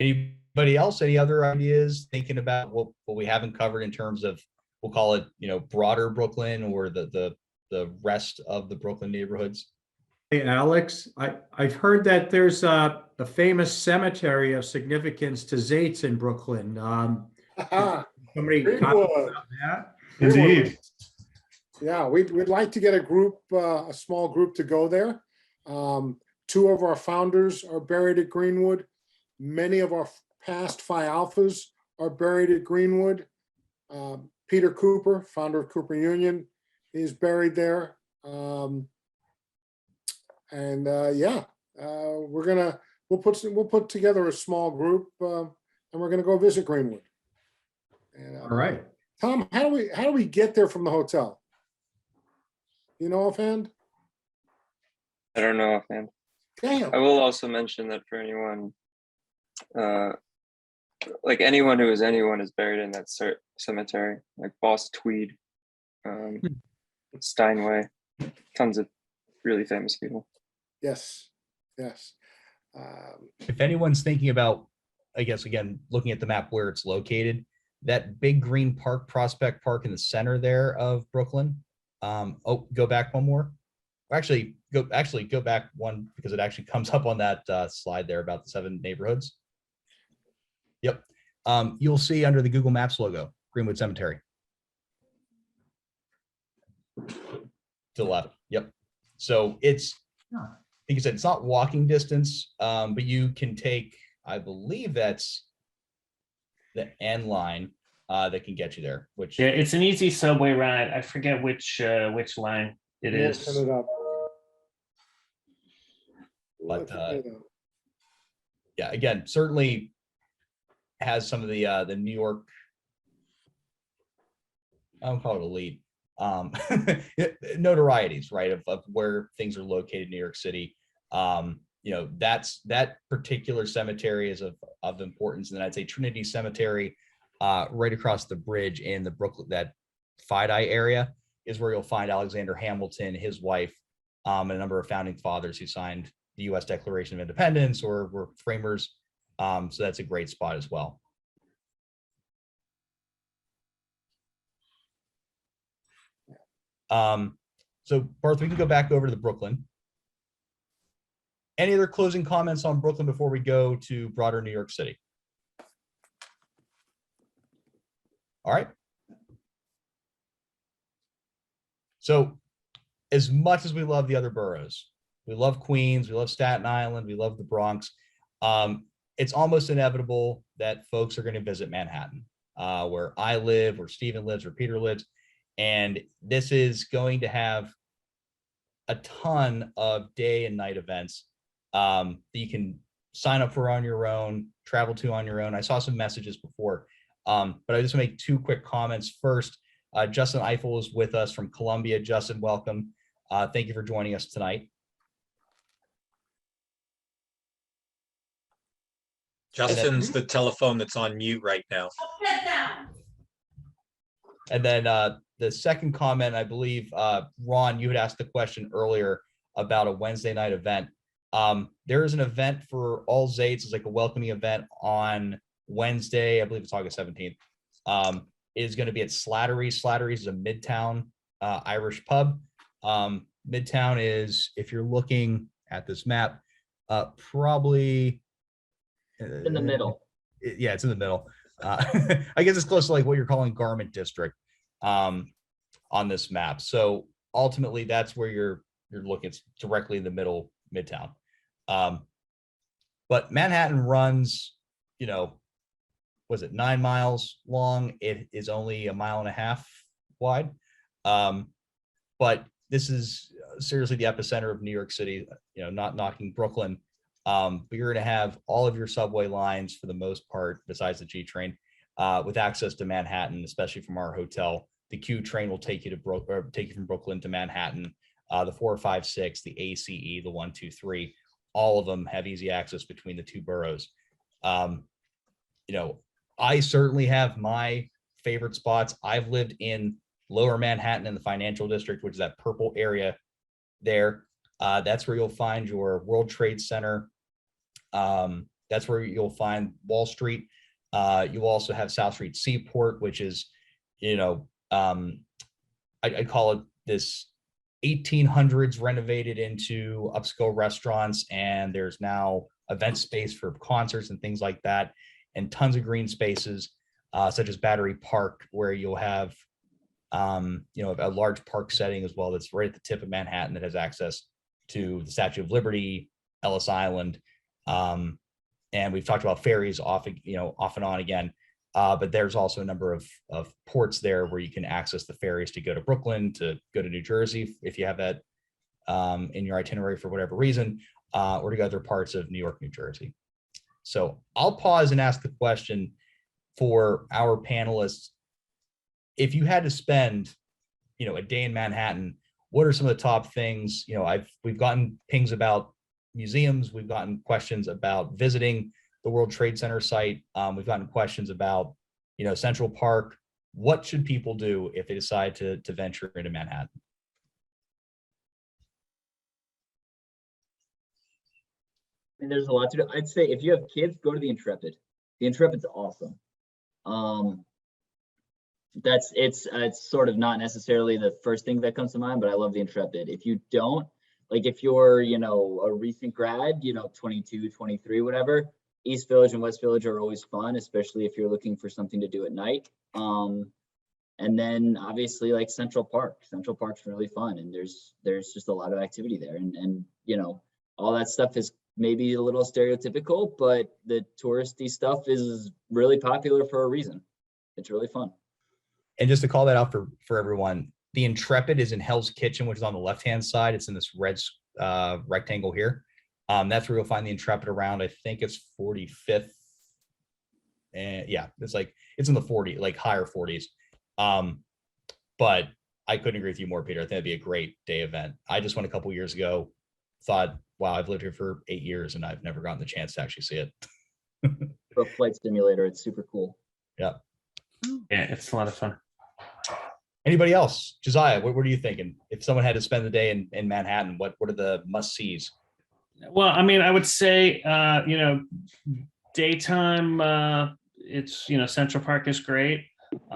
Anybody else? Any other ideas thinking about what we haven't covered in terms of, we'll call it, broader Brooklyn or the rest of the Brooklyn neighborhoods? Hey, Alex, I've heard that there's a famous cemetery of significance to Zait's in Brooklyn. Somebody comment about that? Indeed. Yeah, we'd like to get a small group to go there. 2 of our founders are buried at Greenwood. Many of our past Phi Alphas are buried at Greenwood. Peter Cooper, founder of Cooper Union, is buried there. And yeah, we'll put together a small group, and we're gonna go visit Greenwood. And, All right. Tom, how do we get there from the hotel? You know offhand? I don't know offhand. Damn. I will also mention that for anyone, like anyone who is anyone is buried in that cemetery, like Boss Tweed, Steinway, tons of really famous people. Yes. Yes. If anyone's thinking about, I guess, again, looking at the map where it's located, that big green park, Prospect Park in the center there of Brooklyn. Oh, go back one more. Actually, go back one because it actually comes up on that slide there about the 7 neighborhoods. Yep. You'll see under the Google Maps logo, Greenwood Cemetery. To the left. Yep. So it's, like you said, it's not walking distance, but you can take, I believe that's the N line that can get you there. Which Yeah, it's an easy subway ride. I forget which line it We'll is. set it up. But Look it up. yeah, again, certainly has some of the New York, I don't call it elite, notorieties, right, of where things are located in New York City. You know, that particular cemetery is of importance. And then I'd say Trinity Cemetery, right across the bridge in the Brooklyn, that Fidei area, is where you'll find Alexander Hamilton, his wife, and a number of founding fathers who signed the U.S. Declaration of Independence or were framers. So that's a great spot as well. So Barth, we can go back over to the Brooklyn. Any other closing comments on Brooklyn before we go to broader New York City? All right. So as much as we love the other boroughs, we love Queens, we love Staten Island, we love the Bronx, it's almost inevitable that folks are going to visit Manhattan, where I live, where Stephen lives, where Peter lives. And this is going to have a ton of day and night events that you can sign up for on your own, travel to on your own. I saw some messages before, but I just want to make 2 quick comments. First, Justin Eiffel is with us from Columbia. Justin, welcome. Thank you for joining us tonight. Justin's the telephone that's on mute right now. And then the second comment, I believe, Ron, you had asked the question earlier about a Wednesday night event. There is an event for all Zates. It's like a welcoming event on Wednesday. I believe it's August 17th. It is going to be at Slattery's. Slattery's is a Midtown Irish pub. Midtown is, if you're looking at this map, probably In the middle. Yeah, it's in the middle. I guess it's close to like what you're calling Garment District on this map. So ultimately, that's where you're looking. It's directly in the middle, Midtown. But Manhattan runs, you know, was it 9 miles long? It is only 1.5 miles wide. But this is seriously the epicenter of New York City, you know, not knocking Brooklyn. But you're going to have all of your subway lines for the most part, besides the G train, with access to Manhattan, especially from our hotel. The Q train will take you to take you from Brooklyn to Manhattan. The 456, the ACE, the 123, all of them have easy access between the 2 boroughs. You know, I certainly have my favorite spots. I've lived in Lower Manhattan in the financial district, which is that purple area there. That's where you'll find your World Trade Center. That's where you'll find Wall Street. You'll also have South Street Seaport, which is, you know, I call it this 1800s renovated into upscale restaurants. And there's now event space for concerts and things like that, and tons of green spaces, such as Battery Park, where you'll have, you know, a large park setting as well. That's right at the tip of Manhattan that has access to the Statue of Liberty, Ellis Island. And we've talked about ferries off and on again. But there's also a number of ports there where you can access the ferries to go to Brooklyn, to go to New Jersey, if you have that in your itinerary for whatever reason, or to go to other parts of New York, New Jersey. So I'll pause and ask the question for our panelists. If you had to spend, a day in Manhattan, what are some of the top things? We've gotten pings about museums. We've gotten questions about visiting the World Trade Center site. We've gotten questions about, Central Park. What should people do if they decide to venture into Manhattan? And there's a lot to do. I'd say if you have kids, go to the Intrepid. The Intrepid's awesome. It's sort of not necessarily the first thing that comes to mind, but I love the Intrepid. If you don't, like if you're, a recent grad, 22, 23, whatever, East Village and West Village are always fun, especially if you're looking for something to do at night. And then obviously like Central Park. Central Park's really fun, and there's just a lot of activity there. And all that stuff is maybe a little stereotypical, but the touristy stuff is really popular for a reason. It's really fun. And just to call that out for everyone, the Intrepid is in Hell's Kitchen, which is on the left-hand side. It's in this red rectangle here. That's where you'll find the Intrepid around, I think it's 45th. And yeah, it's in the 40, like higher 40s. But I couldn't agree with you more, Peter. I think it'd be a great day event. I just went a couple years ago, thought, wow, I've lived here for 8 years and I've never gotten the chance to actually see it. For a flight simulator, it's super cool. Yeah. Yeah, it's a lot of fun. Anybody else? Josiah, what are you thinking? If someone had to spend the day in Manhattan, what are the must-sees? Well, I mean, I would say, daytime, it's, Central Park is great. There's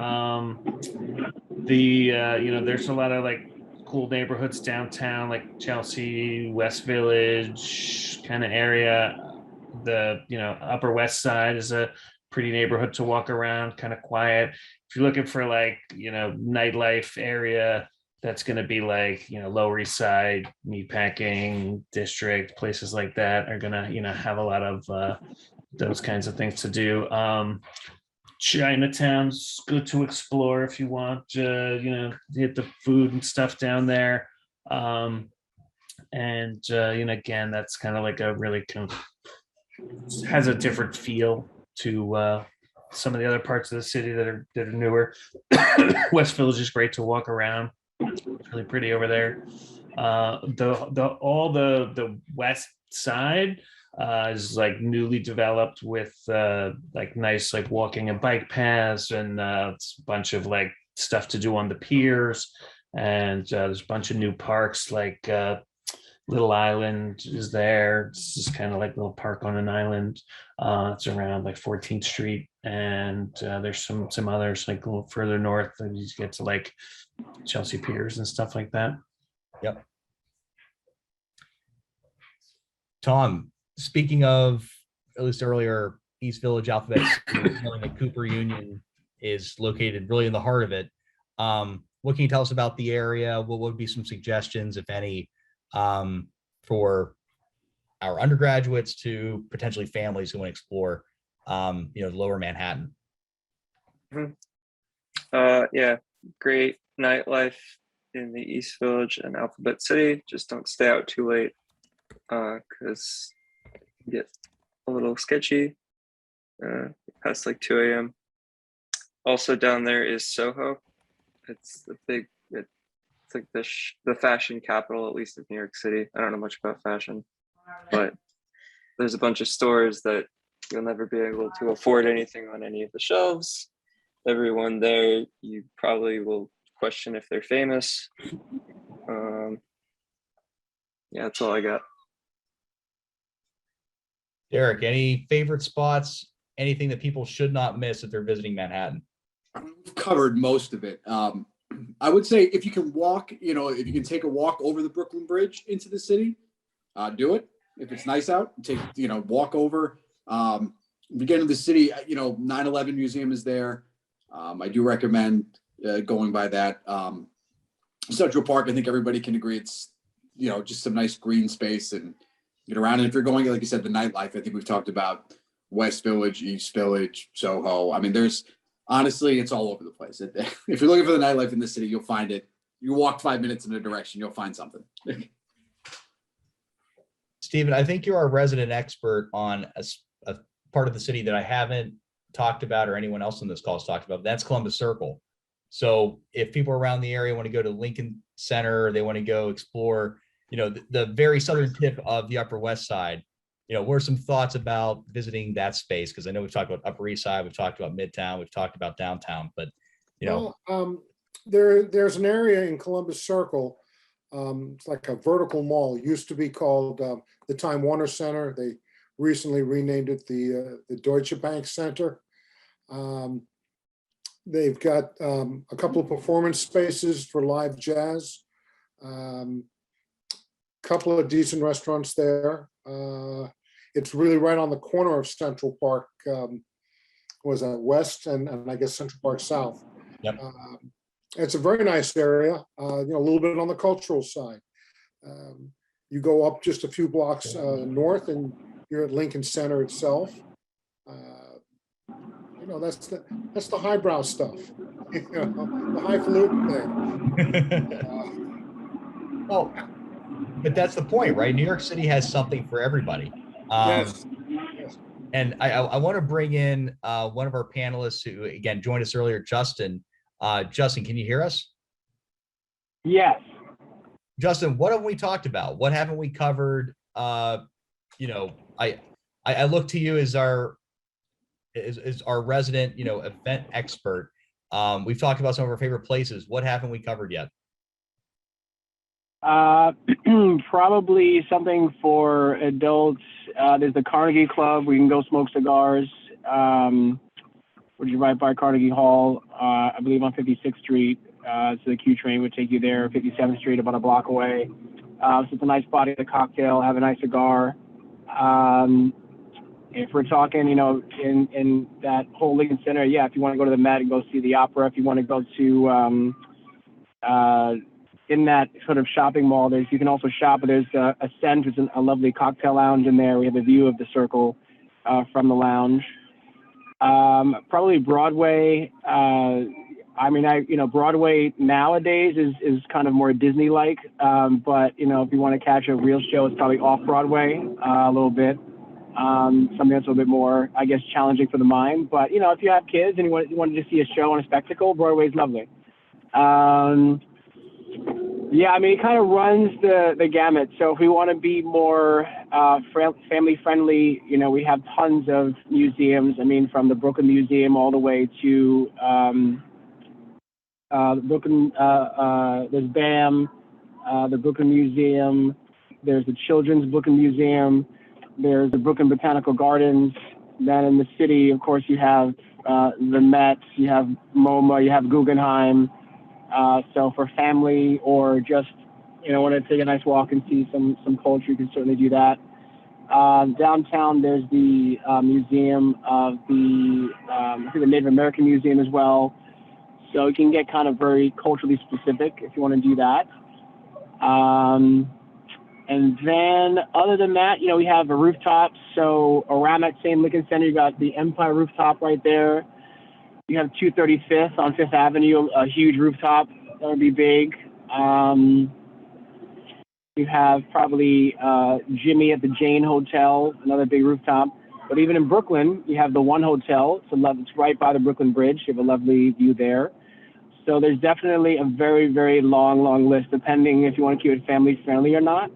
a lot of like cool neighborhoods downtown, like Chelsea, West Village kind of area. The, Upper West Side is a pretty neighborhood to walk around, kind of quiet. If you're looking for like, nightlife area, that's going to be like, Lower East Side, Meatpacking District, places like that are going to, have a lot of those kinds of things to do. Chinatown's good to explore if you want, hit the food and stuff down there. Again, that's kind of like a really has a different feel to some of the other parts of the city that are newer. West Village is great to walk around. It's really pretty over there. The West Side is like newly developed with like nice like walking and bike paths, and it's a bunch of like stuff to do on the piers, and there's a bunch of new parks like Little Island is there. It's just kind of like a little park on an island. It's around like 14th Street, and there's some others like a little further north that you get to like Chelsea Piers and stuff like that. Yep. Tom, speaking of, at least earlier, East Village, Alphabet City, knowing that Cooper Union is located really in the heart of it. What can you tell us about the area? What would be some suggestions, if any, for our undergraduates to potentially families who want to explore, lower Manhattan? Yeah, great nightlife in the East Village and Alphabet City. Just don't stay out too late, because it get a little sketchy past like 2 a.m. Also down there is Soho. It's like the fashion capital, at least of New York City. I don't know much about fashion, but there's a bunch of stores that you'll never be able to afford anything on any of the shelves. Everyone there, you probably will question if they're famous. Yeah, that's all I got. Derek, any favorite spots? Anything that people should not miss if they're visiting Manhattan? We've covered most of it. I would say if you can walk, if you can take a walk over the Brooklyn Bridge into the city, do it. If it's nice out, walk over. If you get into the city, 9/11 Museum is there. I do recommend going by that. Central Park, I think everybody can agree it's, just some nice green space and get around. And if you're going, like you said, the nightlife, I think we've talked about West Village, East Village, Soho. I mean, honestly, it's all over the place. If you're looking for the nightlife in the city, you'll find it. You walk 5 minutes in a direction, you'll find something. Stephen, I think you're our resident expert on a part of the city that I haven't talked about or anyone else on this call has talked about. That's Columbus Circle. So if people around the area want to go to Lincoln Center, they want to go explore, the very southern tip of the Upper West Side, what are some thoughts about visiting that space? Because I know we've talked about Upper East Side, we've talked about Midtown, we've talked about downtown, but there's an area in Columbus Circle. It's like a vertical mall. It used to be called the Time Warner Center. They recently renamed it the Deutsche Bank Center. They've got a couple of performance spaces for live jazz. Couple of decent restaurants there. It's really right on the corner of Central Park. Was that West and I guess Central Park South. Yep. It's a very nice area. A little bit on the cultural side. You go up just a few blocks north, and you're at Lincoln Center itself. That's the highbrow stuff. The highfalutin thing. Well, but that's the point, right? New York City has something for everybody. Yes. And I want to bring in one of our panelists who, again, joined us earlier, Justin. Justin, can you hear us? Yes. Justin, what have we talked about? What haven't we covered? I look to you as our resident, event expert. We've talked about some of our favorite places. What haven't we covered yet? Probably something for adults. There's the Carnegie Club. We can go smoke cigars. Which is right by Carnegie Hall, I believe on 56th Street. So the Q train would take you there. 57th Street, about a block away. So it's a nice spot to get a cocktail, have a nice cigar. If we're talking, in that whole Lincoln Center, yeah, if you want to go to the Met and go see the opera, if you want to go to in that sort of shopping mall, you can also shop. But there's Ascent, which is a lovely cocktail lounge in there. We have a view of the Circle from the lounge. Probably Broadway. Broadway nowadays is kind of more Disney-like. But if you want to catch a real show, it's probably off Broadway a little bit. Something that's a little bit more, I guess, challenging for the mind. But if you have kids and you want to just see a show and a spectacle, Broadway's lovely. It kind of runs the gamut. So if we want to be more family friendly, we have tons of museums. From the Brooklyn Museum all the way to Brooklyn. There's BAM, the Brooklyn Museum. There's the Children's Brooklyn Museum. There's the Brooklyn Botanical Gardens. Then in the city, of course, you have the Met. You have MoMA. You have Guggenheim. So for family or just, want to take a nice walk and see some culture, you can certainly do that. Downtown, there's the Museum of the Native American Museum as well. So you can get kind of very culturally specific if you want to do that. And then other than that, we have a rooftop. So around that same Lincoln Center, you got the Empire rooftop right there. You have 235th on Fifth Avenue, a huge rooftop. That would be big. You have probably Jimmy at the Jane Hotel, another big rooftop. But even in Brooklyn, you have the One Hotel. It's right by the Brooklyn Bridge. You have a lovely view there. So there's definitely a very, very long list, depending if you want to keep it family friendly or not.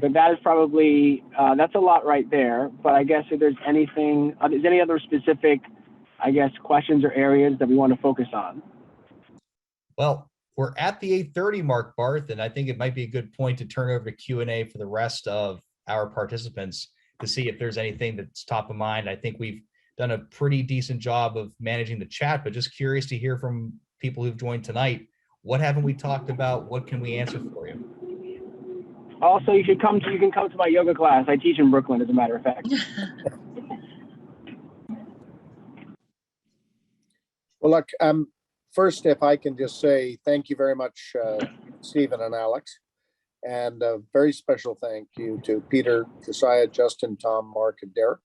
But that is probably, that's a lot right there. But I guess if there's anything, is any other specific, questions or areas that we want to focus on? Well, we're at the 8:30 mark, Barth, and I think it might be a good point to turn over to Q&A for the rest of our participants to see if there's anything that's top of mind. I think we've done a pretty decent job of managing the chat, but just curious to hear from people who've joined tonight. What haven't we talked about? What can we answer for you? Also, you can come to my yoga class. I teach in Brooklyn, as a matter of fact. Well, look, first, if I can just say thank you very much, Stephen and Alex, and a very special thank you to Peter, Josiah, Justin, Tom, Mark, and Derek,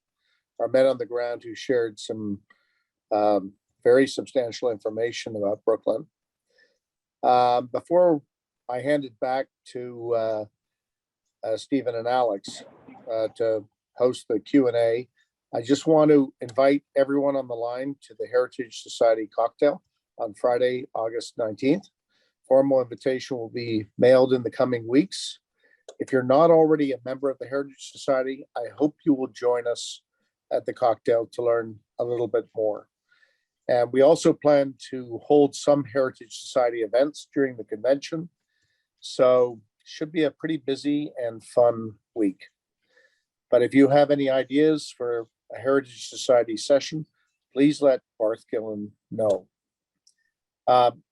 our men on the ground who shared some very substantial information about Brooklyn. Before I hand it back to Stephen and Alex, to host the Q&A. I just want to invite everyone on the line to the Heritage Society cocktail on Friday, August 19th. Formal invitation will be mailed in the coming weeks. If you're not already a member of the Heritage Society, I hope you will join us at the cocktail to learn a little bit more. And we also plan to hold some Heritage Society events during the convention. So should be a pretty busy and fun week. But if you have any ideas for a Heritage Society session, please let Barth Gillen know.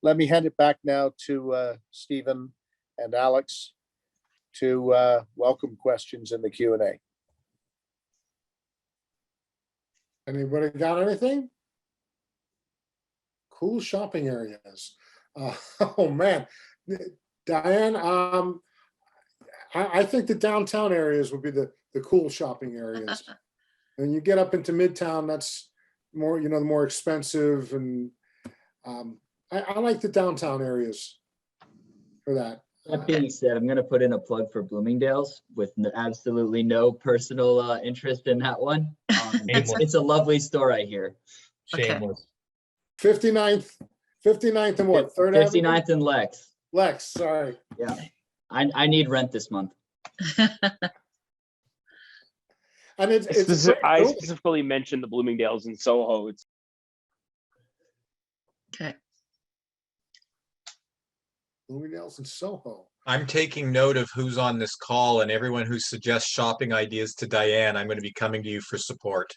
Let me hand it back now to Stephen and Alex to welcome questions in the Q&A. Anybody got anything? Cool shopping areas. Oh man, Diane, I think the downtown areas would be the cool shopping areas. When you get up into Midtown, that's more, the more expensive, and I like the downtown areas for that. That being said, I'm going to put in a plug for Bloomingdale's with absolutely no personal interest in that one. It's a lovely store, I hear. Shameless. 59th and what? 3rd 59th and Lex. Lex, sorry. Yeah. I need rent this month. And I specifically mentioned the Bloomingdale's in Soho. It's Okay. Bloomingdale's in Soho. I'm taking note of who's on this call, and everyone who suggests shopping ideas to Diane, I'm going to be coming to you for support.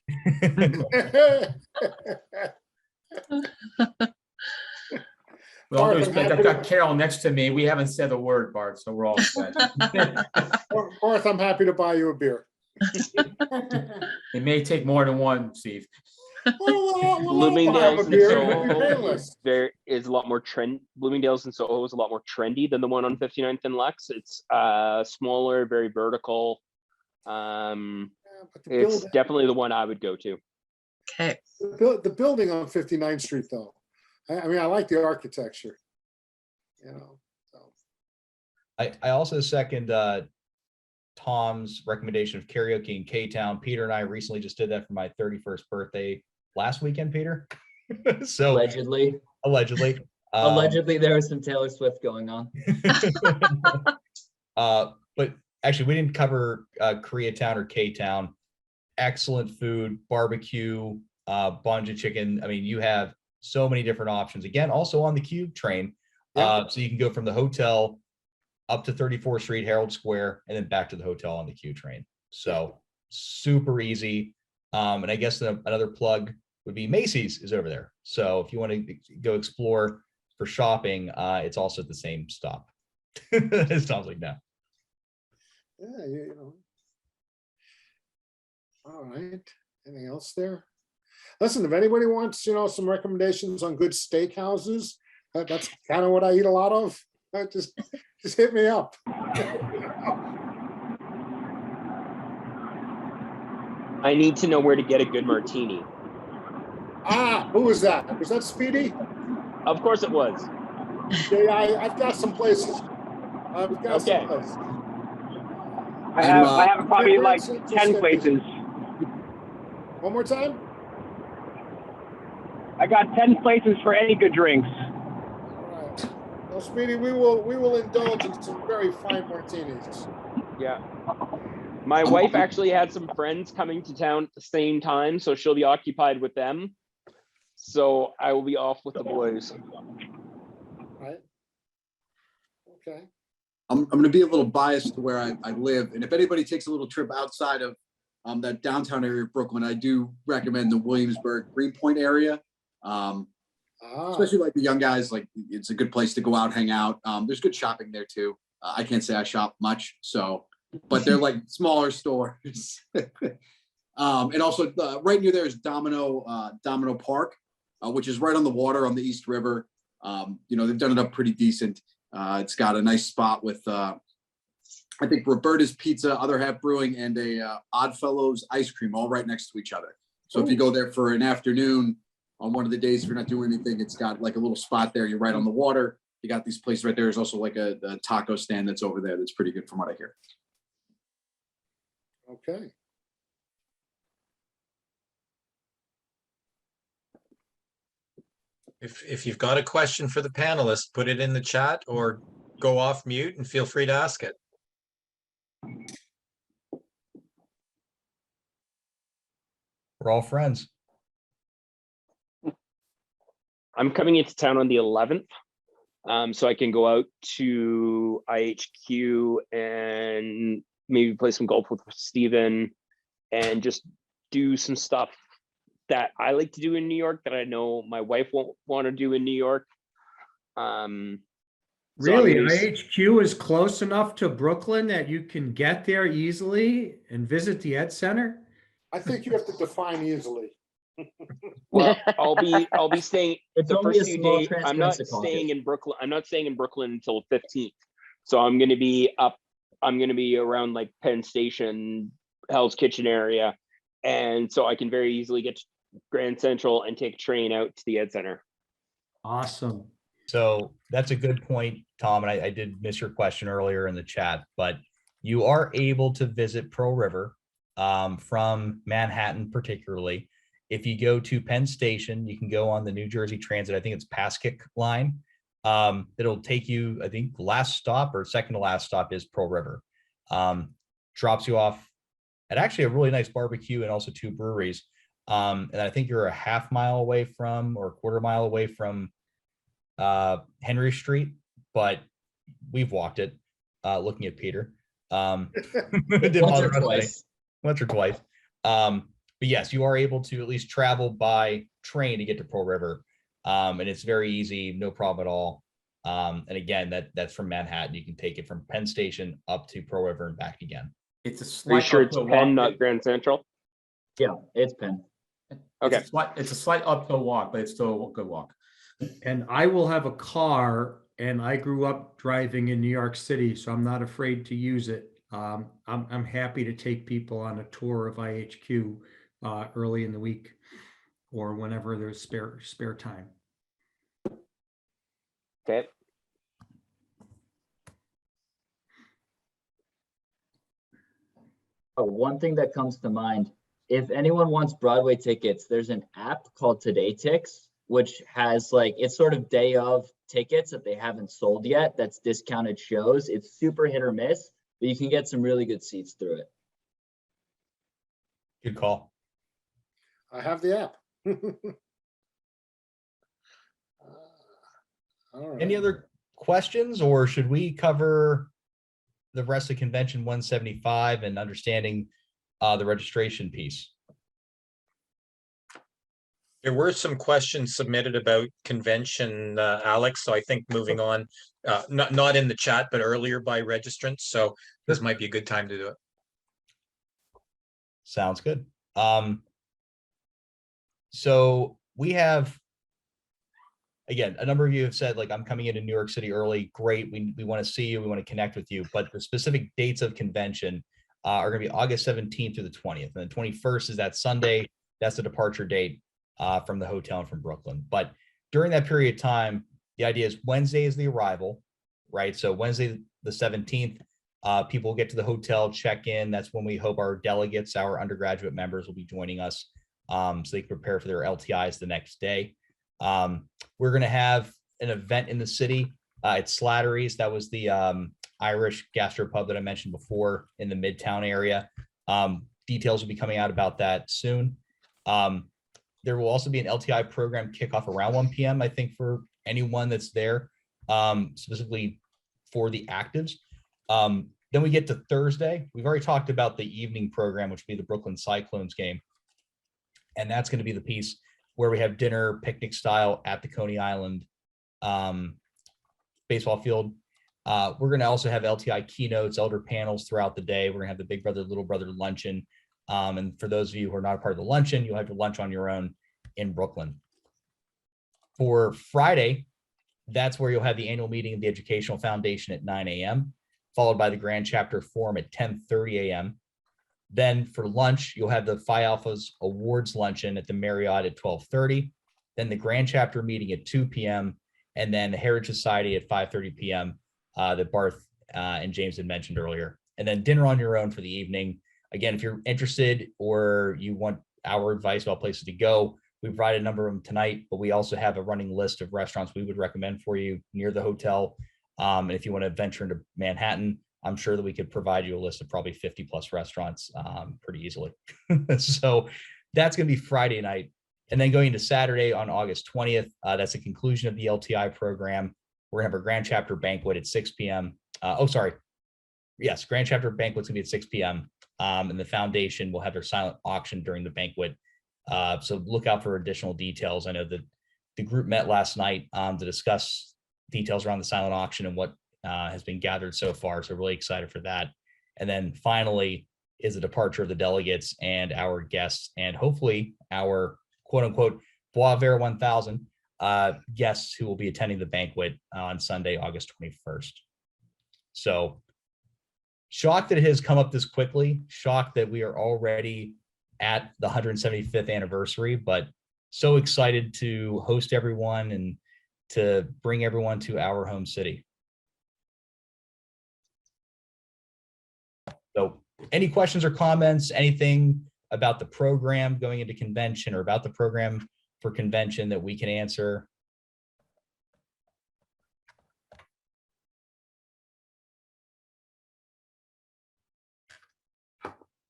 With all due respect, I've got Carol next to me. We haven't said a word, Bart, so we're all set. Barth, I'm happy to buy you a beer. It may take more than one, Steve. Bloomingdale's and Soho there is a lot more trend. Bloomingdale's and Soho is a lot more trendy than the one on 59th and Lex. It's smaller, very vertical. It's definitely the one I would go to. Okay. The building on 59th Street, though. I mean, I like the architecture. So. I also second Tom's recommendation of karaoke in K-Town. Peter and I recently just did that for my 31st birthday last weekend, Peter. So allegedly. Allegedly, there was some Taylor Swift going on. But actually, we didn't cover Koreatown or K-Town. Excellent food, barbecue, bunch of chicken. I mean, you have so many different options. Again, also on the Q train. So you can go from the hotel up to 34th Street, Herald Square, and then back to the hotel on the Q train. So super easy. And I guess another plug would be Macy's is over there. So if you want to go explore for shopping, it's also at the same stop. It sounds like that. Yeah, All right. Anything else there? Listen, if anybody wants, some recommendations on good steakhouses, that's kind of what I eat a lot of. Just hit me up. I need to know where to get a good martini. Who was that? Was that Speedy? Of course it was. Yeah, I've got some places. Okay. I have probably like 10 places. One more time? I got 10 places for any good drinks. All right. Well, Speedy, we will indulge in some very fine martinis. Yeah. My wife actually had some friends coming to town at the same time, so she'll be occupied with them. So I will be off with the boys. Right. Okay. I'm going to be a little biased to where I live. And if anybody takes a little trip outside of that downtown area of Brooklyn, I do recommend the Williamsburg Greenpoint area. Especially like the young guys, like it's a good place to go out, hang out. There's good shopping there too. I can't say I shop much, but they're like smaller stores. And also right near there is Domino Park, which is right on the water on the East River. They've done it up pretty decent. It's got a nice spot with, I think, Roberta's Pizza, Other Half Brewing, and a Oddfellows ice cream all right next to each other. So if you go there for an afternoon on one of the days if you're not doing anything, it's got like a little spot there. You're right on the water. You got these places right there. There's also like a taco stand that's over there that's pretty good from what I hear. Okay. If you've got a question for the panelists, put it in the chat or go off mute and feel free to ask it. We're all friends. I'm coming into town on the 11th. So I can go out to IHQ and maybe play some golf with Steven and just do some stuff that I like to do in New York that I know my wife won't want to do in New York. So I'm Really, gonna be- IHQ is close enough to Brooklyn that you can get there easily and visit the Ed Center? I think you have to define easily. Well, I'll be staying It's the only first a few small days. I'm not transparency staying caucus. in Brooklyn. I'm not staying in Brooklyn until the 15th. So I'm gonna be up. I'm gonna be around like Penn Station, Hell's Kitchen area, and so I can very easily get to Grand Central and take a train out to the Ed Center. Awesome. So that's a good point, Tom. And I did miss your question earlier in the chat, but you are able to visit Pearl River from Manhattan, particularly. If you go to Penn Station, you can go on the New Jersey Transit. I think it's Pasquick line. It'll take you, I think, last stop or second to last stop is Pearl River. Drops you off at actually a really nice barbecue and also 2 breweries. And I think you're a half mile away from or a quarter mile away from Henry Street, but we've walked it looking at Peter. Didn't Once bother or us any. twice. Once or twice. But yes, you are able to at least travel by train to get to Pearl River. And it's very easy, no problem at all. And again, that's from Manhattan. You can take it from Penn Station up to Pearl River and back again. It's a Are you slight sure it's uphill Penn, walk. not Grand Central? Yeah, it's Penn. Okay. It's a slight uphill walk, but it's still a good walk. And I will have a car, and I grew up driving in New York City, so I'm not afraid to use it. I'm happy to take people on a tour of IHQ early in the week or whenever there's spare time. Okay. Oh, one thing that comes to mind, if anyone wants Broadway tickets, there's an app called Today Tix, which has like, it's sort of day of tickets that they haven't sold yet. That's discounted shows. It's super hit or miss, but you can get some really good seats through it. Good call. I have the app. All right. Any other questions, or should we cover the rest of convention 175 and understanding the registration piece? There were some questions submitted about convention, Alex, so I think moving on, not in the chat, but earlier by registrants. So this might be a good time to do it. Sounds good. So we have, again, a number of you have said, like, I'm coming into New York City early. Great. We want to see you. We want to connect with you. But the specific dates of convention are going to be August 17th through the 20th. And the 21st is that Sunday. That's the departure date from the hotel and from Brooklyn. But during that period of time, the idea is Wednesday is the arrival, right? So Wednesday, the 17th, people get to the hotel, check in. That's when we hope our delegates, our undergraduate members, will be joining us so they can prepare for their LTIs the next day. We're going to have an event in the city. It's Slattery's. That was the Irish gastropub that I mentioned before in the Midtown area. Details will be coming out about that soon. There will also be an LTI program kickoff around 1 p.m., I think, for anyone that's there, specifically for the actives. Then we get to Thursday. We've already talked about the evening program, which will be the Brooklyn Cyclones game. And that's going to be the piece where we have dinner, picnic style at the Coney Island baseball field. We're going to also have LTI keynotes, elder panels throughout the day. We're going to have the Big Brother, Little Brother luncheon. And for those of you who are not a part of the luncheon, you'll have your lunch on your own in Brooklyn. For Friday, that's where you'll have the annual meeting of the Educational Foundation at 9 a.m., followed by the Grand Chapter Forum at 10:30 a.m. Then for lunch, you'll have the Phi Alpha's Awards Luncheon at the Marriott at 12:30, then the Grand Chapter meeting at 2 p.m., and then the Heritage Society at 5:30 p.m. That Barth and James had mentioned earlier. And then dinner on your own for the evening. again, if you're interested or you want our advice about places to go, we provided a number of them tonight, but we also have a running list of restaurants we would recommend for you near the hotel. And if you want to venture into Manhattan, I'm sure that we could provide you a list of probably 50 plus restaurants pretty easily. So that's going to be Friday night. And then going into Saturday on August 20th, that's the conclusion of the LTI program. We're going to have our Grand Chapter banquet at 6 p.m. Yes, Grand Chapter banquet's going to be at 6 p.m. And the foundation will have their silent auction during the banquet. So look out for additional details. I know that the group met last night to discuss details around the silent auction and what has been gathered so far. So really excited for that. And then finally is the departure of the delegates and our guests, and hopefully our quote unquote Bois Vert 1000 guests who will be attending the banquet on Sunday, August 21st. So shocked that it has come up this quickly, shocked that we are already at the 175th anniversary, but so excited to host everyone and to bring everyone to our home city. So any questions or comments, anything about the program going into convention or about the program for convention that we can answer?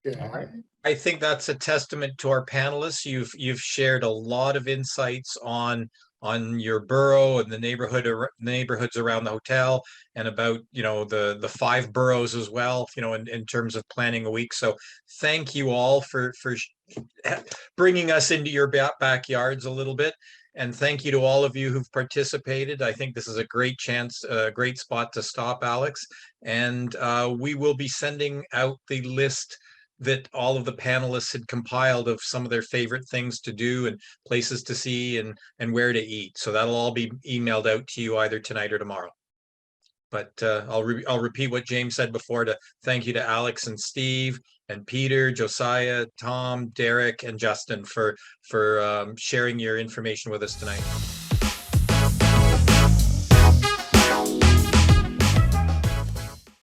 Yeah, I think that's a testament to our panelists. You've shared a lot of insights on your borough and the neighborhoods around the hotel, and about the 5 boroughs as well, in terms of planning a week. So thank you all for bringing us into your backyards a little bit. And thank you to all of you who've participated. I think this is a great chance, a great spot to stop, Alex. And we will be sending out the list that all of the panelists had compiled of some of their favorite things to do and places to see and where to eat. So that'll all be emailed out to you either tonight or tomorrow. But I'll repeat what James said before, to thank you to Alex and Steve and Peter, Josiah, Tom, Derek, and Justin for sharing your information with us tonight.